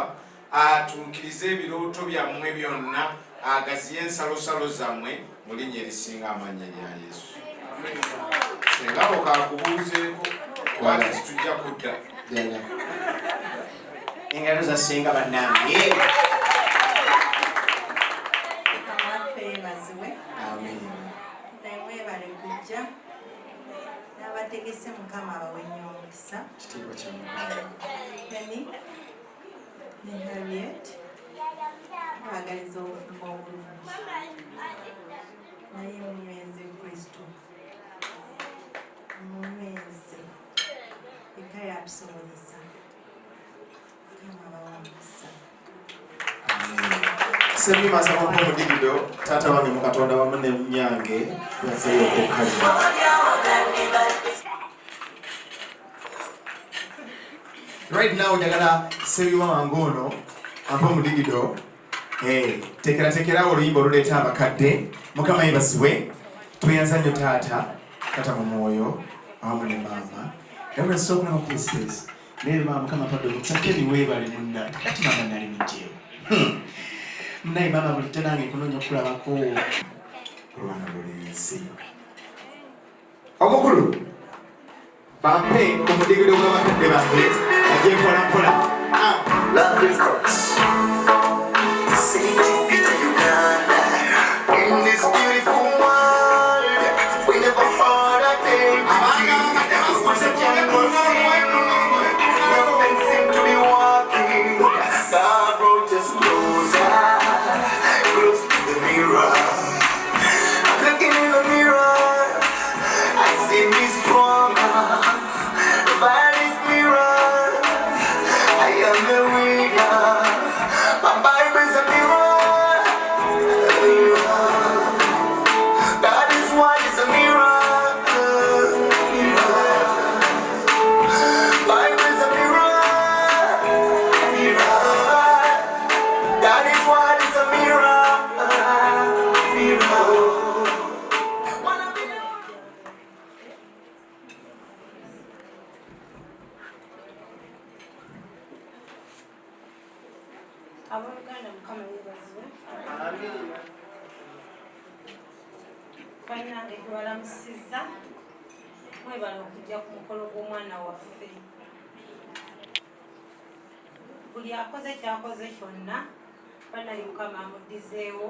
atuukirize ebirooto byammwe byonna agaziye ensalosalo zammwe mu linnya erisinga amaanyi erya Yesu sengawo kakubuuzeeko kubanga titujja kudda engalo zasinga bannange Amen. bategese Mukama abawenye omukisa. Kitiibwa kya Penny ne Harriet baagaliza obufumbo obulungi naye munyweze Kristo munyweze eka yabisobozesa Mukama abawa omukisa. Sebima sa mpo mudigido tata wange mu Katonda wamu ne Nyange yaseyo okukalira. Right now njagala Sebima wange ono mpo mudigido tekera oluyimba oluleeta abakadde. Mukama yebazibwe tuyanza nnyo tata mu mwoyo awamu ne maama. Gabula sokulaba Christmas naye maama Mukama padde omukisateni weebale munna kati maama nali mujjeewo. Naye mama buli tenange kunoonya okulabako olwana lulenzi omukulu bampe omudigido gw'abakadde bange ajje mpolampola. In this beautiful world, we never thought a day nothing seemed to be working. God brought us closer, close to the mirror. I'm looking in the mirror, I see me stronger. By this mirror, I am the winner. My Bible's a mirror. God is one, is a mirror. Bible's a mirror. God is one, is a mirror. Abooluganda Mukama yeebazibwe. Bannange tubalamusizza mwebala okujja ku mukolo gw'omwana waffe. Buli akoze kyakoze kyonna bannange Mukama amuddizeewo.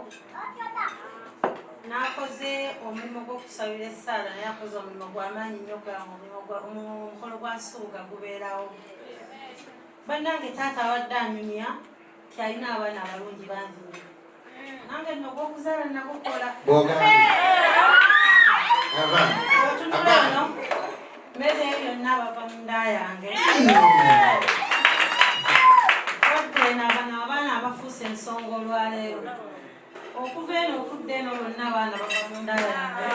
N'akoze omulimu gw'okusabira essaala naye akoze omulimu gw'amaanyi nnyo omukolo gwa Nsuuga gubeerawo. Bannange taata awadde anyumya kyalina abaana abalungi bangi nnyo. Nange nno gw'okuzaala nagukola. Abatunula eno mmeze eyo yonna bava mu nda yange. Wadde eno abano abaana abafuuse ensonga olwaleero. Okuva eno okudda eno bonna abaana bava mu nda yange.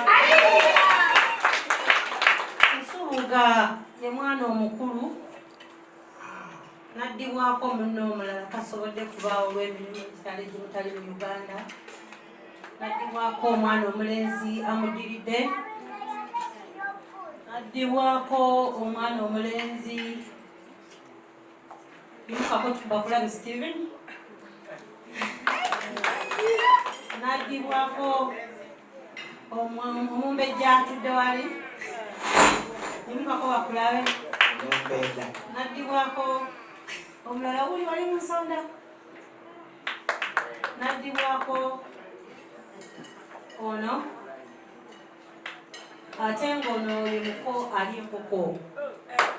Nsubuga ye mwana omukulu naddibwako munno omulala kasobodde kubaawo olw'emirimu egitali gimutali mu Uganda. Naddibwako omwana omulenzi amuddiridde. Naddibwako omwana omulenzi yimukako Bakulabe Steven. Naddibwako omumbejja atudde wali yimukako Bakulabe. Naddibwako omulala wuli wali mu nsonda. Naddibwako ono ate ng'ono oyo muko ali enkoko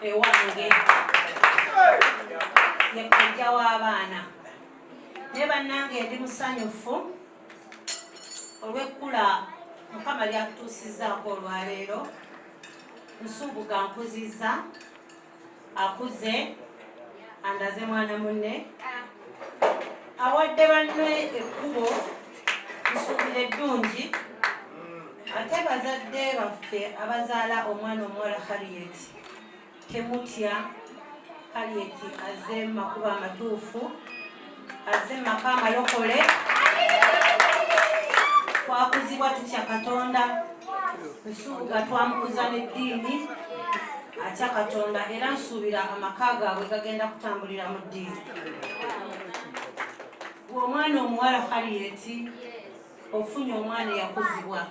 ewange ye kojja w'abaana. Naye bannange ndi musanyufu olw'ekkula Mukama lyatutuusizzaako olwaleero. Nsuubuga nkuzizza akuze andaze mwana munne awadde banne ekkubo nsuubira eddungi. Ate bazadde baffe abazaala omwana omuwala Harriet temutya. Harriet azze mu makubo amatuufu, azze mu maka amalokole. Twakuzibwa tutya Katonda. Nsuubuga twamukuza n'eddiini atya Katonda era nsuubira amaka gaabwe gagenda kutambulira mu ddiini. Omwana omuwala Harriet ofunye omwana eyakuzibwa.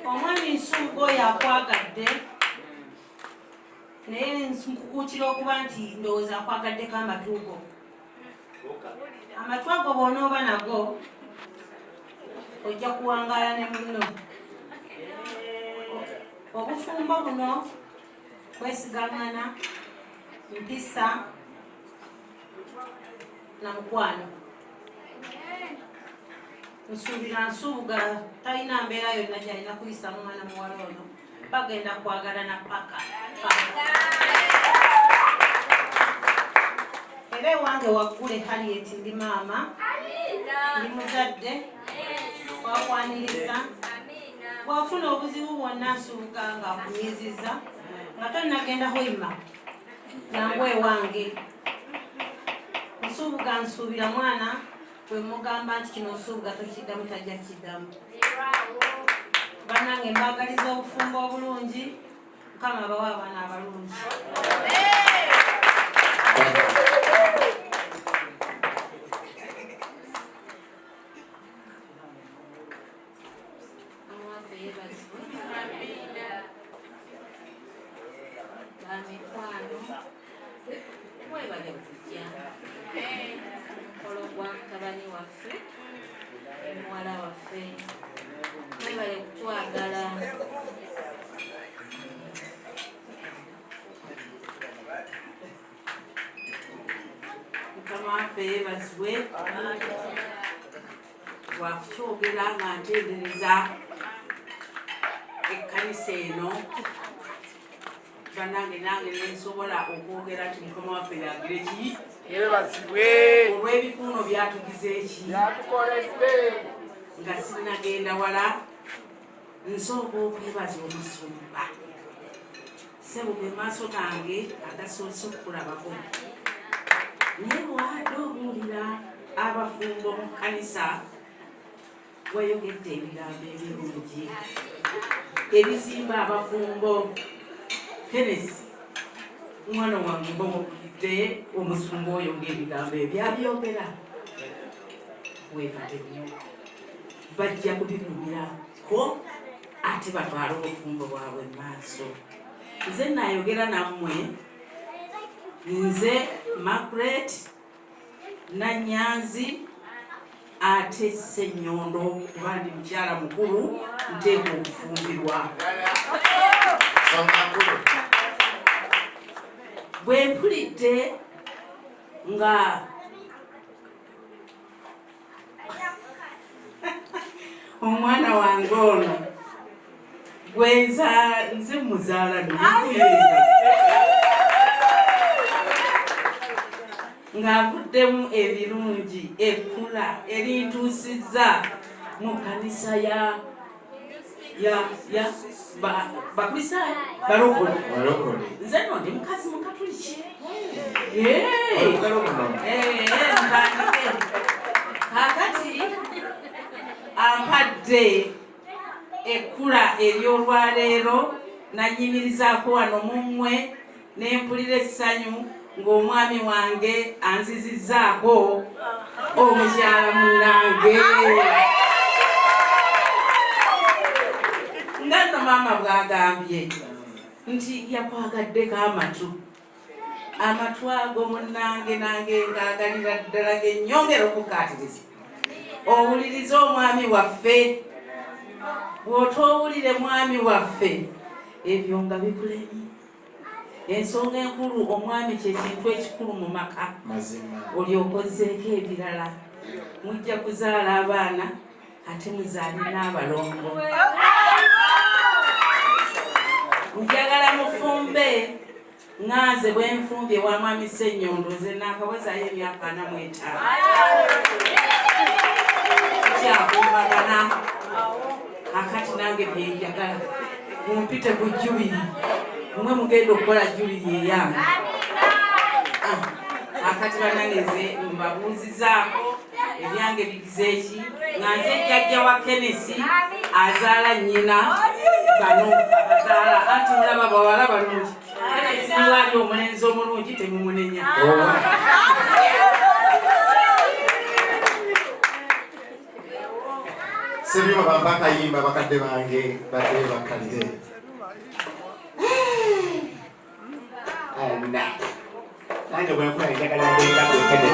Omwami Nsuubuga oyo akwagadde naye nkukuutira okuba nti ndowooza akwagaddeko amatu go. Amatu ago bw'onooba nago ojja kuwangaala ne munno. obufumbo buno bwesigamana mpisa na mukwano. Nsuubira nsuuga talina mbeera yonna gy'alina kuyisa mu mwana muwala ono bagenda kwagalana paka. Era ewange waggule Harriet ndi maama ndi muzadde wakwaniriza bw'ofuna obuzibu bwonna nsuuga nga nkunyiizizza nga tolinagenda hoima nangu ewange nsuubuga nsuubira mwana bwe mugamba nti kino nsuubuga tokiddamu tajja kiddamu. Bannange mbagaliza obufumbo obulungi Mukama abawa abaana abalungi. Mwebale okujja omukolo gwa mutabani waffe muwala waffe, mwebale kutwagala. Mukama waffe yeebazibwe lwakukyogera nga ntendereza ekkanisa eno. Bannange nange nensobola okwogera nti Mukama waffe yagire ki olw'ebikuuno byatugize eki nga sinnagenda wala. Nsooka okwebaza omusumba ssebo ge maaso gange agasoose okukulabako, naye bwadde obuulira abafumbo mu kkanisa wayogedde ebigambo ebirungi ebizimba abafumbo. Kenneth mwana wange mbawulidde omusumba oyo ng'ebigambo ebyabyogera weebale nnyo, bajja kubinyumirako ate batwale obufumbo bwabwe mu maaso. Nze nayogera nammwe, nze Margaret Nanyanzi ate Ssenyondo kuba ndi mukyala mukulu nteekwa okufumbirwa. Bwe mpulidde nga omwana wange ono nze muzaala ng'avuddemu ebirungi ekkula erintuusizza mu kkanisa ya bakrisaayo balokole. Nze no ndi mukazi mukatuliki ntandike kakati ampadde ekkula ery'olwaleero nanyimirizaako wano mu mmwe nempulira essanyu ng'omwami wange anzizizzaako omukyala munnange. Nga nno maama bw'agambye nti yakwagaddeko amatu ago munnange nange ngaagalira ddala genyongera okukaatiriza owulirize omwami waffe. Bw'otoowulire mwami waffe ebyo nga bikulemi. Ensonga enkulu, omwami kyekintu ekikulu mu maka, olyokozzeeko ebirala. Mujja kuzaala abaana ate muzaale n'abalongo. Njagala mufumbe nganze bwe nfumbye wa mwami Ssenyondo, nze naakawezaayo emyaka 45 kyakumbagana. Kakati nange byenjagala mumpite ku jubiri, mwe mugenda okukola jubiri eyange. Kakati bananeze mbabuuzizaako ebyange bigize eki, nga nze jjajja wa Kenneth azaala nnyina bano abazaala anti mulaba bawala balungi. Kenneth niwaali omulenzi omulungi temumunenya. Sebima bambaka yimba bakadde bange badde bakalire. Nange bwe nkula njagala ngenda kwekedde.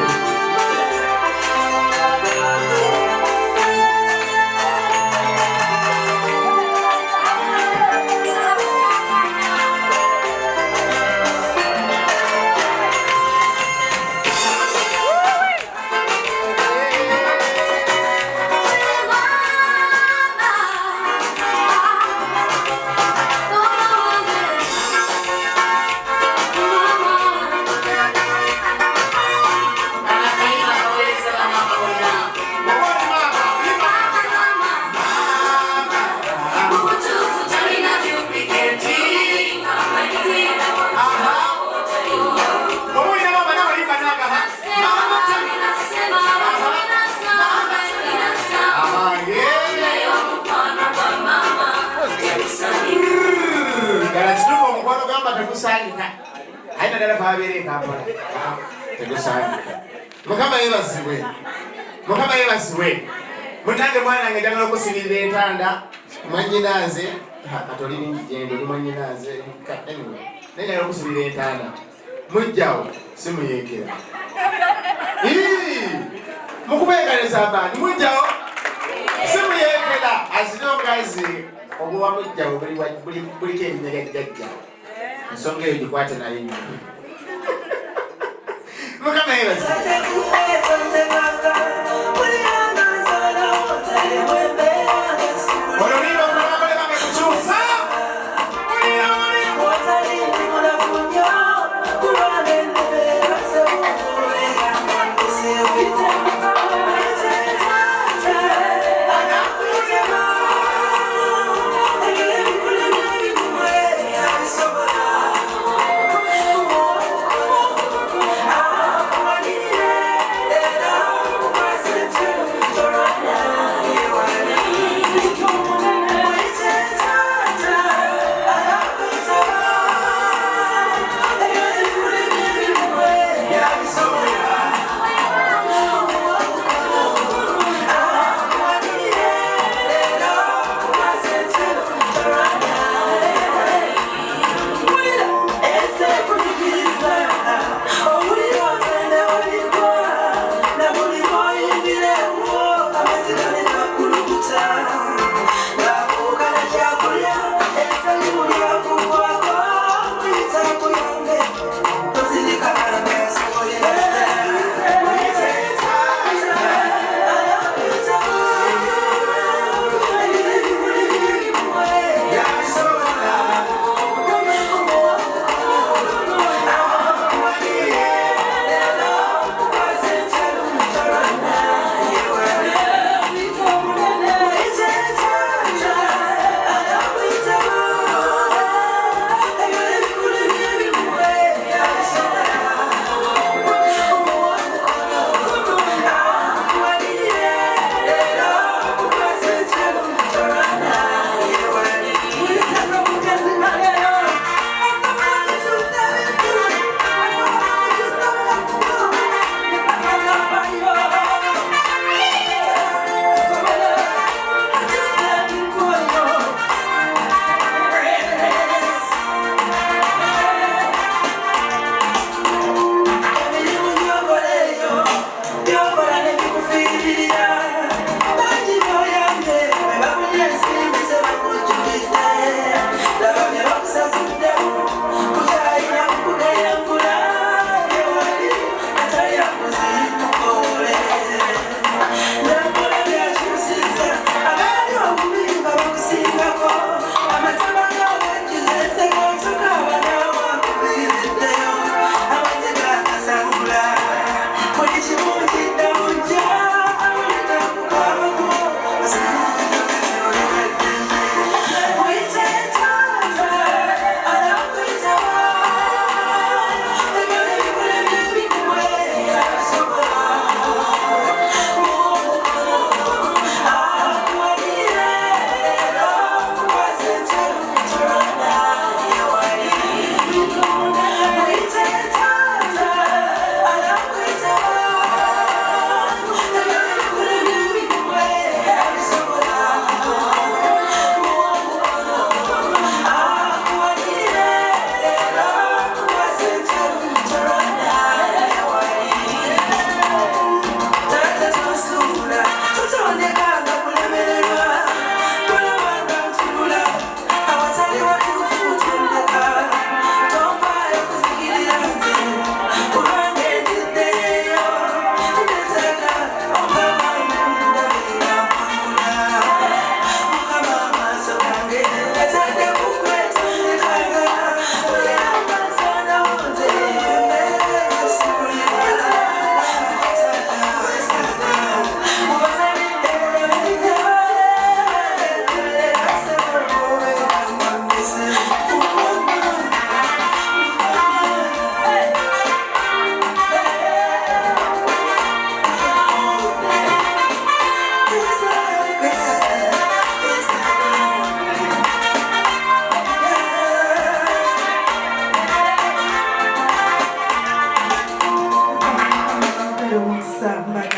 tekusandika aina dala babere kapola tekusandika mukama yebasiwe mutange mwana nga njagala okusibirira entanda mwanyinaze katolini njendo ni mwanyinaze nenjagala okusibirira entanda mujjawo simuyekera mukubeegaleza abaani mujjawo simuyekera azina omukazi obuwa mujjawo buliko erinnya jjajja ensonga eyo gikwate naye nnyo mukama yebaza oluliro kulabagole bamekukyusa Yeah.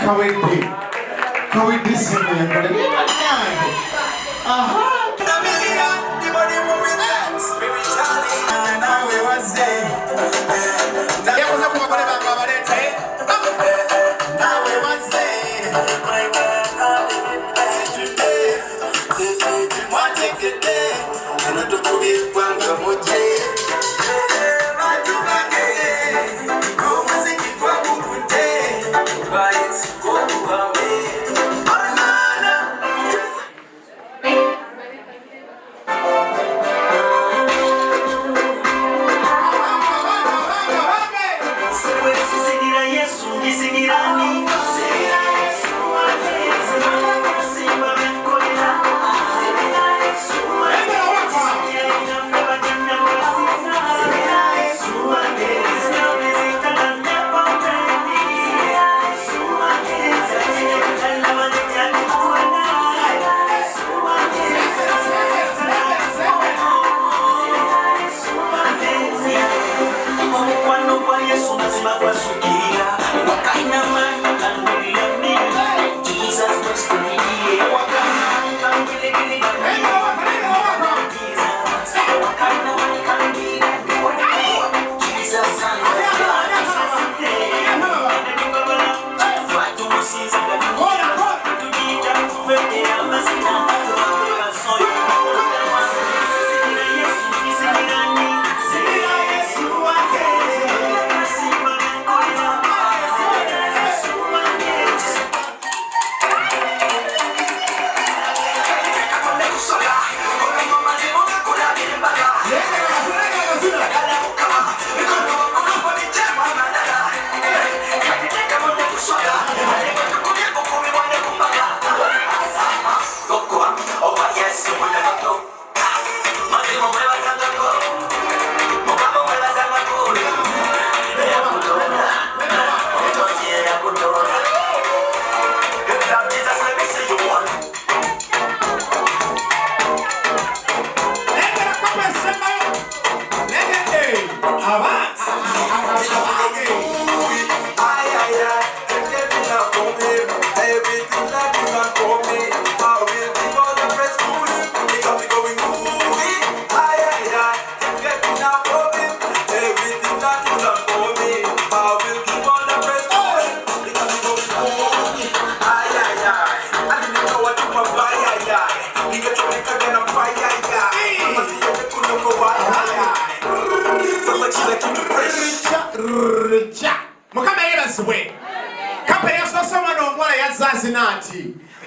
Kawidi sema ya kwa nini? Aha.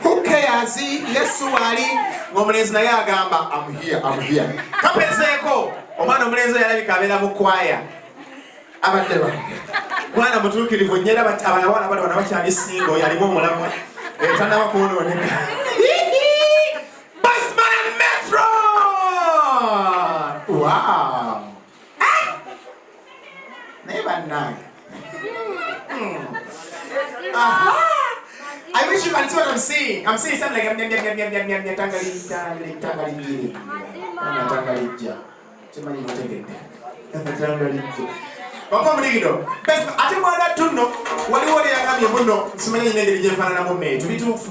Who cares? Yesu wali ngomulezi naye agamba I'm here. Kapezeko omwana omulezi yalabika abeera mu kwaya abadde ba mwana mutuukirivu nnyera abaana bano bakyali singo yalimu omulamu etandaba kuwonooneka Busman and Metro. Wow. Naye bannange I wish you can see what I'm seeing. I'm seeing something like Papa Mrigido. Best ate mwana tuno wali yagamye muno simanyi ngeri gye mfaanana mu meetu bituufu.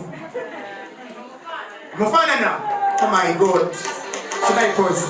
Mufaanana. Oh my God. Should I pause?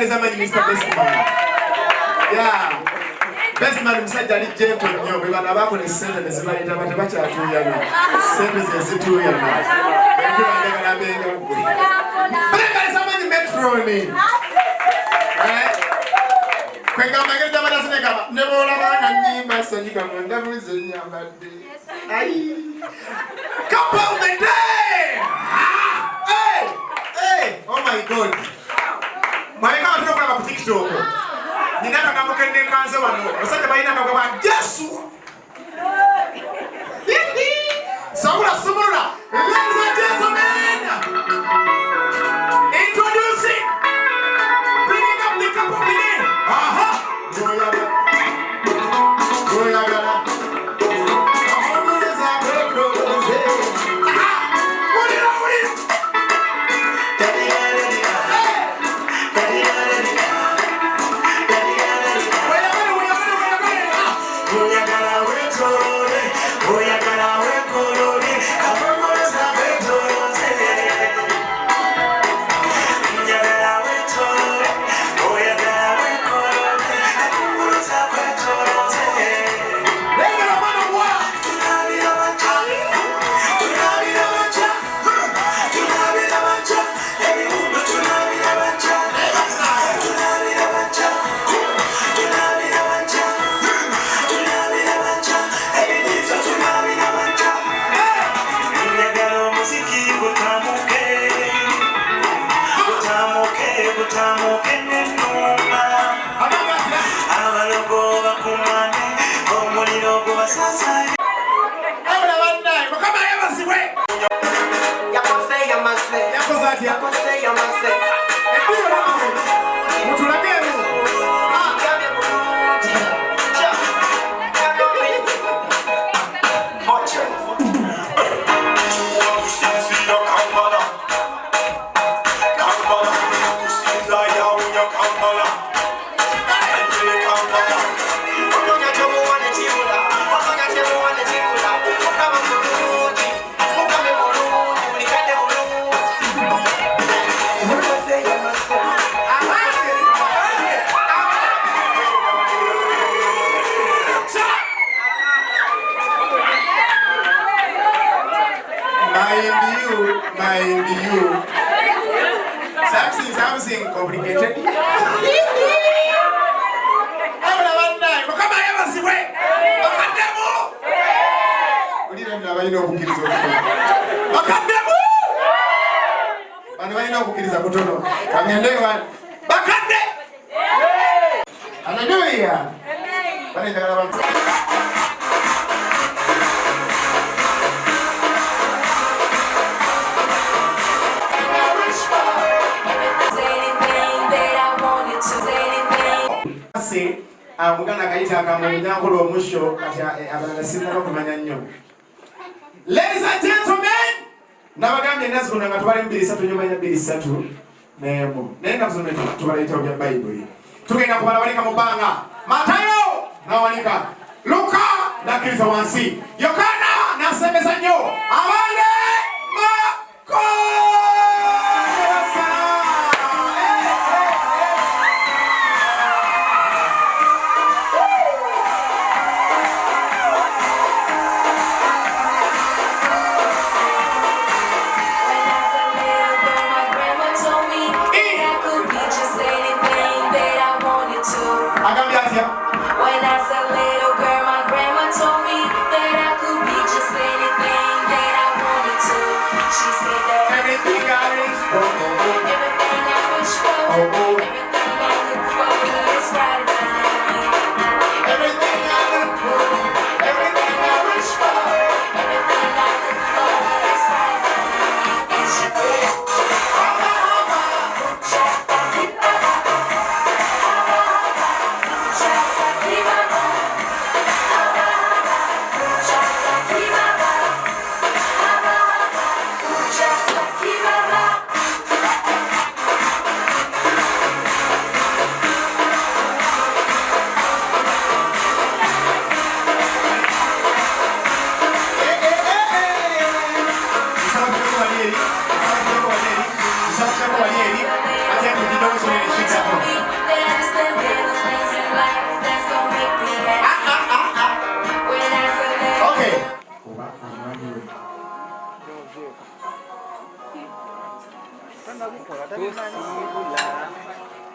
mwegaliza manyi Mr. Bestman. Yeah. Bestman musajja ali gentle nnyo bwe bana bakola essente ne zibayita bate bakyatuuyana. Ssente ze zituuyana. Bengi bandagala mbenga ggwe. Mwegaliza manyi Metroni. Kwegamba ngeri gyabadde asinegamba ne bw'olabanga nnyimba sonyiga munda mulize nnyambadde. Ayi. Couple of the day! Hey! Hey! Oh my God! Mwaleka watu okulaba ku TikTok. Nina akagambo ke nneekanze wano. Basajja balina akagambo Yesu! Somulula! Ladies and gentlemen! Introducing! Bringing up the couple of the day! Aha! Goyagala. Mind you. Something complicated. Hallelujah. Muganda kayita akamunyankulo omusho kati abalala sinaba okumanya nnyo. Ladies and gentlemen, nabagambye ennazi kuno nga tubale mu 23 nyumanya 23 nemu naye nga tusome tubala ebitabo bya Bayibuli. Tugenda kubalabalika mu bbanga. Matayo n'awanika, Luka n'akkiriza wansi, Yokaana n'asembeza nnyo, abande Mako. When I was a little girl, my grandma told me that I could be just anything that I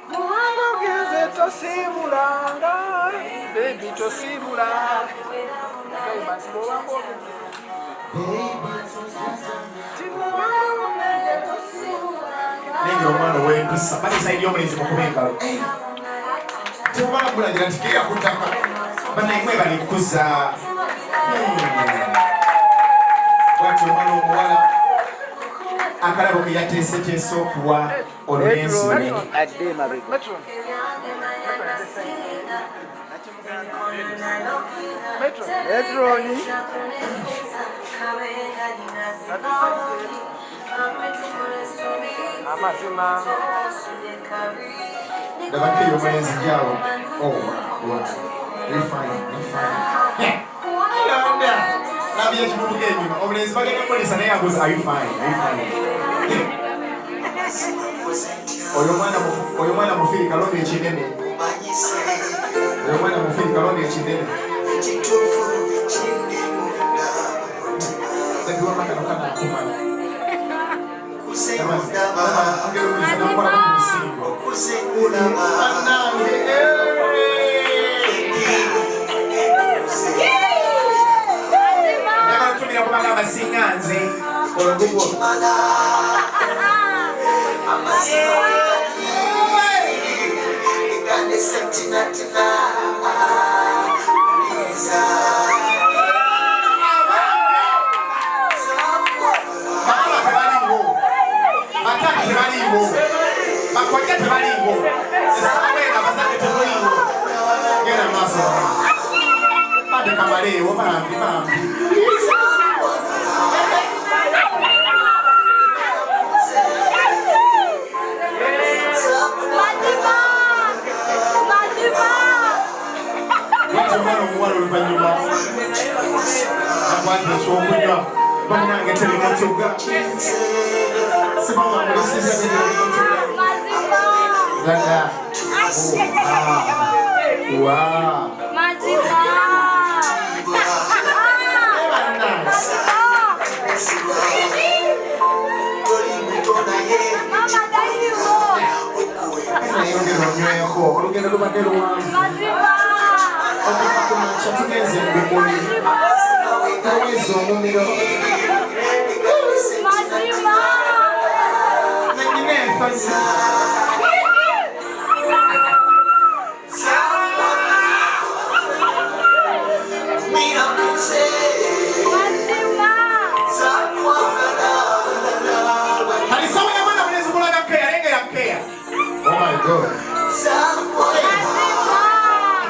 Muwangogeze tosibulanga baby tosibula Nenga omwana w'empisa balisaidi omulenzi mukubengalo tebubala kulagira nti kera kutaka banaimwe bali kuza bwati omwana omuwala akalabo ke yateeseteese okuwa olulenzi Metroni amazima dabakeyo omulenzi jawo labye ekimubuga enyuma omulenzi bagenda kukolesa naye abuuza are you fine? Oyo mwana mufiri kalonda ekinene oyo mwana mufiri kalonda ekinene ebiwamakanokanaakumala tumira kubanga abasinga nze olugugo bakojja tebaliwo esaweera abazadde temuliwo genda maaso bade kamaleewo bambi omwana omuwala oluvannyuma akwatira ekyokunywa bannange terimotuga sibamamulisiza Dada. Wow. Olugendo lubadde luwanvu okumakumaca tugenze mugumuli tuweza omumiro nanyina enfazi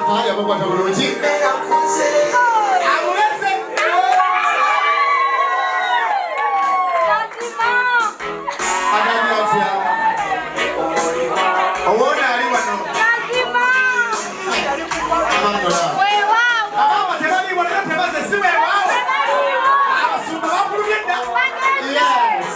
Haya baba tabuloji. Amulese. Adani afya. Owona ali wano. Amandola. Ababa tebali wano tebaze siwe wao. Abasumba bapulugenda. Yes.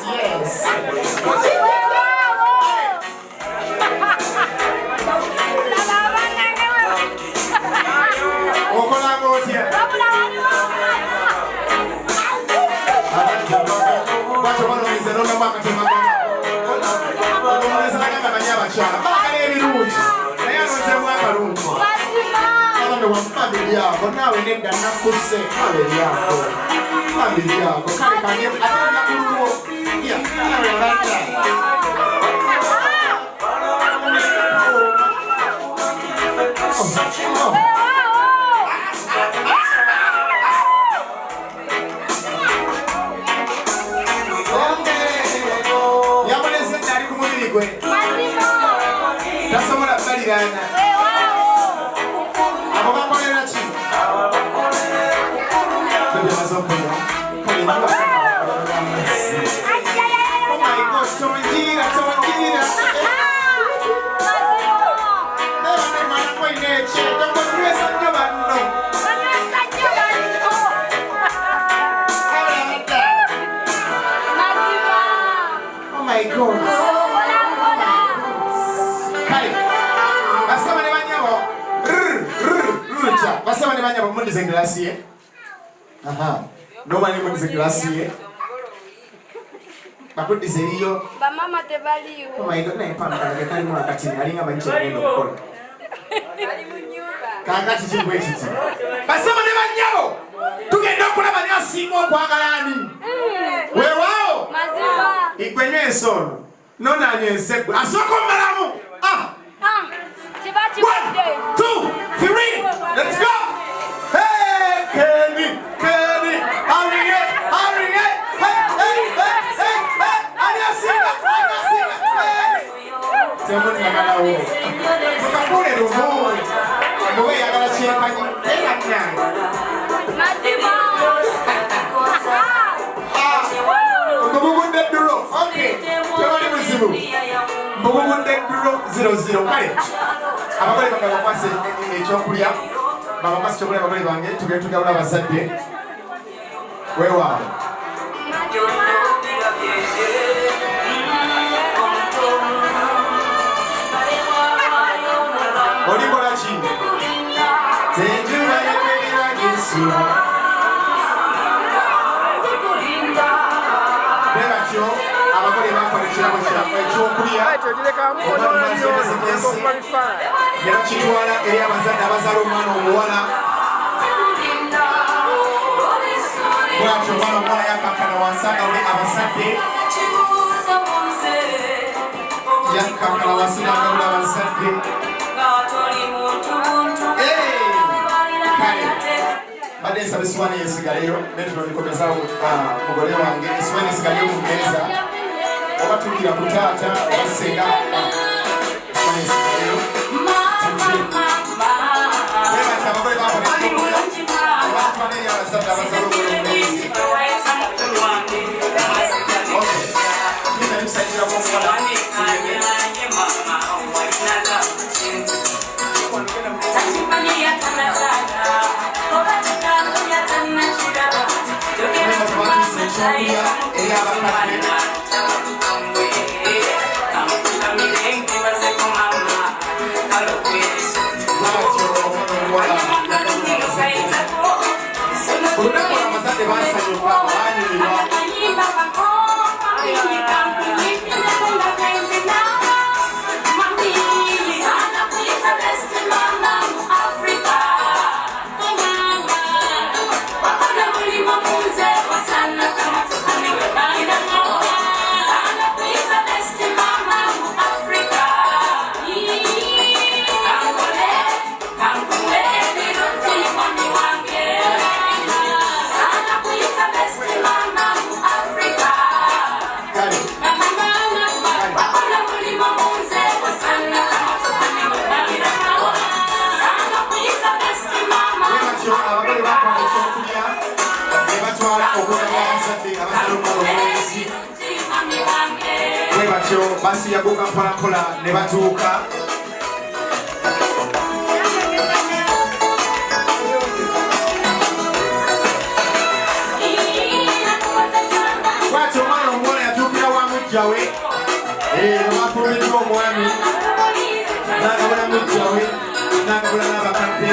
Family yako nawe nenda nakuse family yako kale kanye atenda kuruo ya nawe rata yamonese ndali kumubiri gwe tasobola balirana Basema nebanya bamundize glasi ye. Aha. Nobody mundize glasi ye. Bakuddize eriyo. Bamama tebaliwo. Omayiga naye pamukage kalimu akati alinga manyi kyagenda okukola. Ali mu nnyumba. Kaakati kigwe kiti. Basema ne bannyabo tugenda okulaba ne asinga okwagala ani. Weewaawo. Mazima. Igwenye ensono. Nonaanye ensegwe. Asooka omalamu. Kibati 1, 2, 3. Let's go. Hey, Kenny. Hurry it. Abagole bakwase ekyokulya babakwase ekyokulya abagole bange tugenda tugabula abazadde weewaawo. Olikola ki? Tenjuba yemerera gisula. Bwe batyo abagole bakola ekirabo kyabwe ekyokulya ne bakitwala eri abazadde abazaala omwana omuwala. Bwatyo omwana omuwala yakankana wansi agabule abazadde. Yakankana wansi n'agabula abazadde. Badde nsaba essowaani yesigaleyo naye tunonikomezaawo mugole wange essowaani esigaleyo mu mmeeza oba tukkira ku taata oba senga essowaani esigaleyo bwebati abagole bakola ekyokulya obatwala eri abazadde abazala obulomezi tuyita netusajjirako omuwala olunaku abazadde basanyuka banyumirwa. Basi yabuka mpolampola ne batuuka. Bwatyo omwana omuwala yatuukira wa mujja we bafumiddwa omwami n'agabula mujja we n'agabula n'abakadde.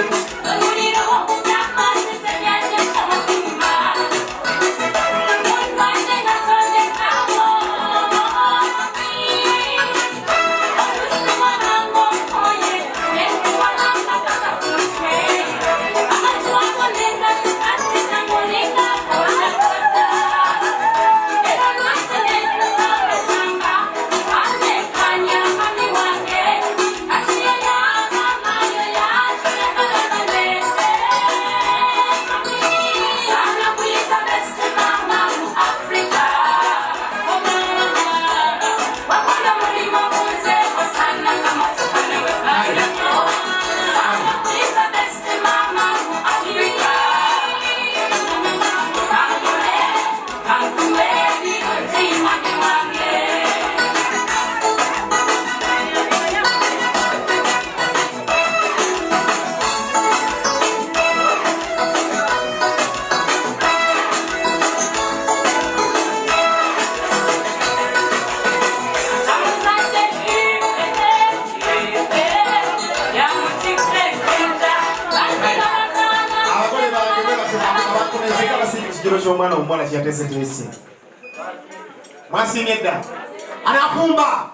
Ekijiro ky'omwana omuwala kyeyateze tesi Mwasimye dda. Anakumba.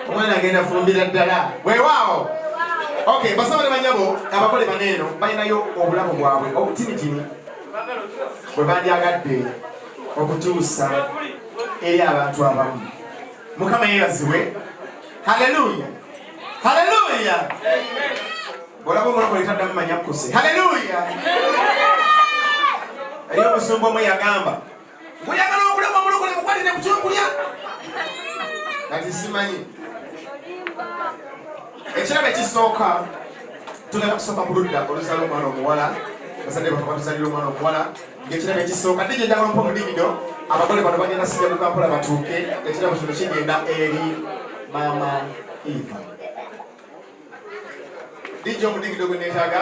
Omwana agenda fumbira ddala. Weewaawo. Okay, basaba ne banyabo abakole baneeno balinayo obulamu bwabwe obutinitini bwe bandyagadde okutuusa eri abantu abamu. Mukama yeebazibwe. Haleluya. Haleluya. Olaba omulokole taddamu manya kkuse. Haleluya. Eriyo omusumba omwe yagamba bweyagala okulaba omulokole mukwatire ku kyokulya. Kati simanyi. Ekirabo ekisooka tugenda kusooka ku ludda oluzala omwana omuwala bazadde bakaba tuzalira omwana omuwala ng'ekirabo ekisooka dije njagala mpa omudigido abagole bano bagenda sijja mu Kampala batuuke ekirabo kino kigenda eri Maama Eva. Dije omudigido gwe neetaaga.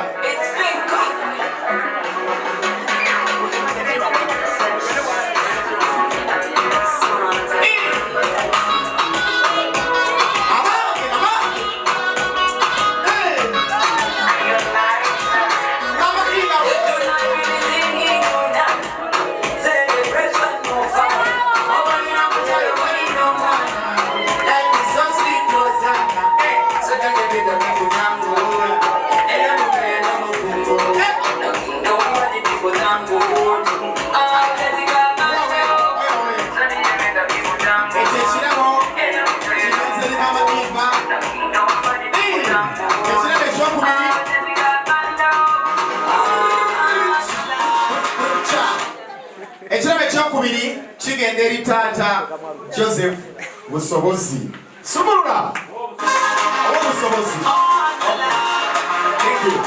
Ekirabo ekyokubiri kigenda eri taata Joseph Busobozi. Sumulula oba Busobozi. Thank you.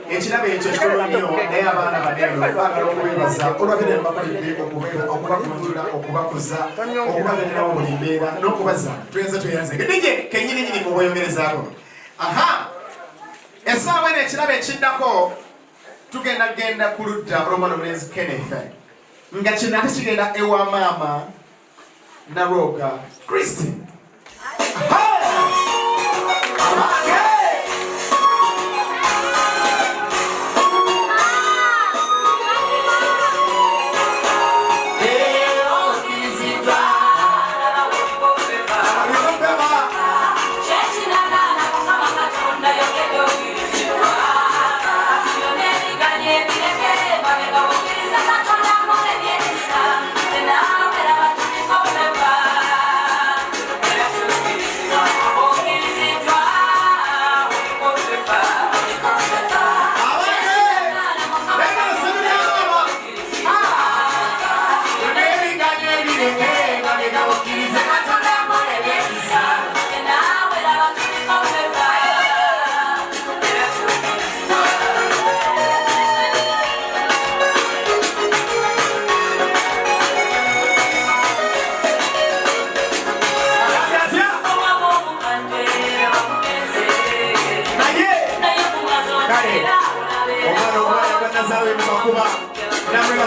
Ekirabo ekyo kitono nnyo naye abaana baneeno baagala okubeebaza olwabere mbabalidde okubakunjula okubakuza okubabeererawo buli mbeera n'okubaza tweyanze dije kennyininyini mu bweyongerezaako. Essaawa eno ekirabo ekiddako tugenda genda ku ludda olw'omwana omulenzi Kenneth nga kino ate kigenda ewa Maama Naroga Christine.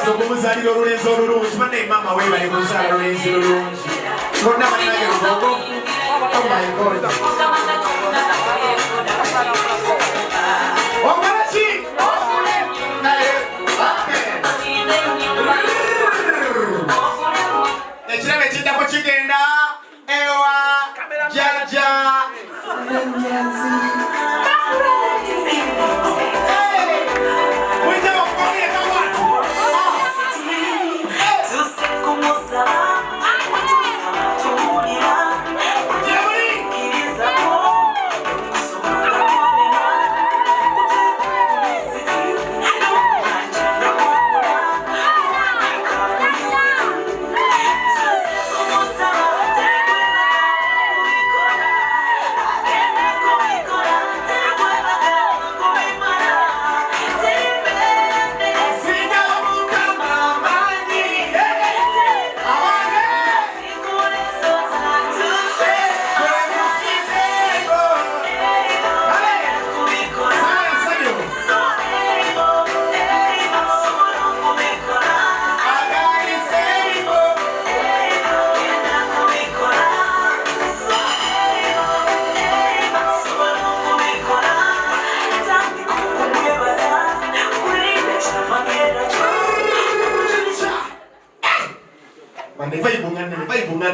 Okumuzaalira olulenzi olulungi banne maama weebale kuzaala olulenzi lulungi bonna bannage lugogo. Oh my God. Omalaki ekirabo ekiddako kigenda ewa jjajja Tulia, tulia,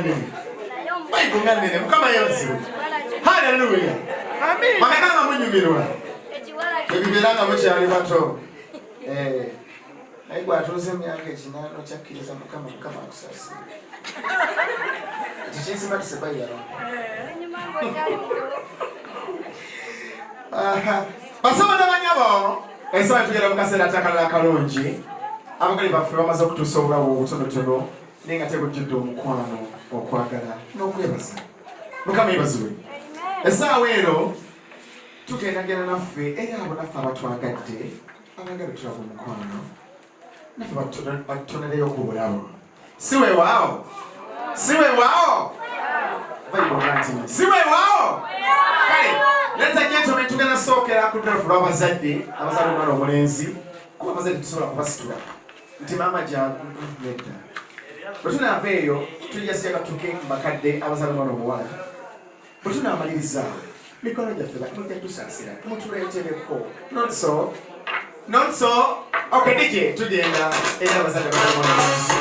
ngandene. Bible ngandene mukama yebaziwe. Hallelujah. Amen. Makanga munyumirwa. Ebibiranga mukyali bato. Naye gwatuuze emyaka ekinaano kyakkiriza mukama akusasira. Ekikizima tusebayala. Basoma n'abanyabo ensaba tugenda mu kaseera atakalala akalungi. Abagali baffe bamaze okutuusa obulawo obutonotono naye nga tegujjudde omukwano okwagala n'okwebaza. Mukama yebaziwe. Essaawa eno tugendagenda naffe era abo naffe abatwagadde abagala tulaga omukwano naffe batutonereyo ku bulawo. Si weewaawo? Si weewaawo? Si weewaawo? Kale ladies and gentlemen, tugenda sookera ku lunaku lw'abazadde abazaala omwana omulenzi kuba abazadde tusobola kubasitula nti maama jangu nedda. Bwe tunaava eyo tujja sijja katuuke mu bakadde abazaala omwana omuwala. Bwe tunaamaliriza mikono gyaffe batujja tusaasira mutuleetereko. Not so. Not so. Okay, DJ tugenda eri abazadde abazaala omwana omulenzi.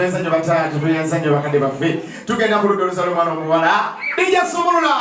Tuyenza batatu, tuyenza bakadde baffe. Tugenda ku ludda oluzalo omwana omuwala. Ija sumulula.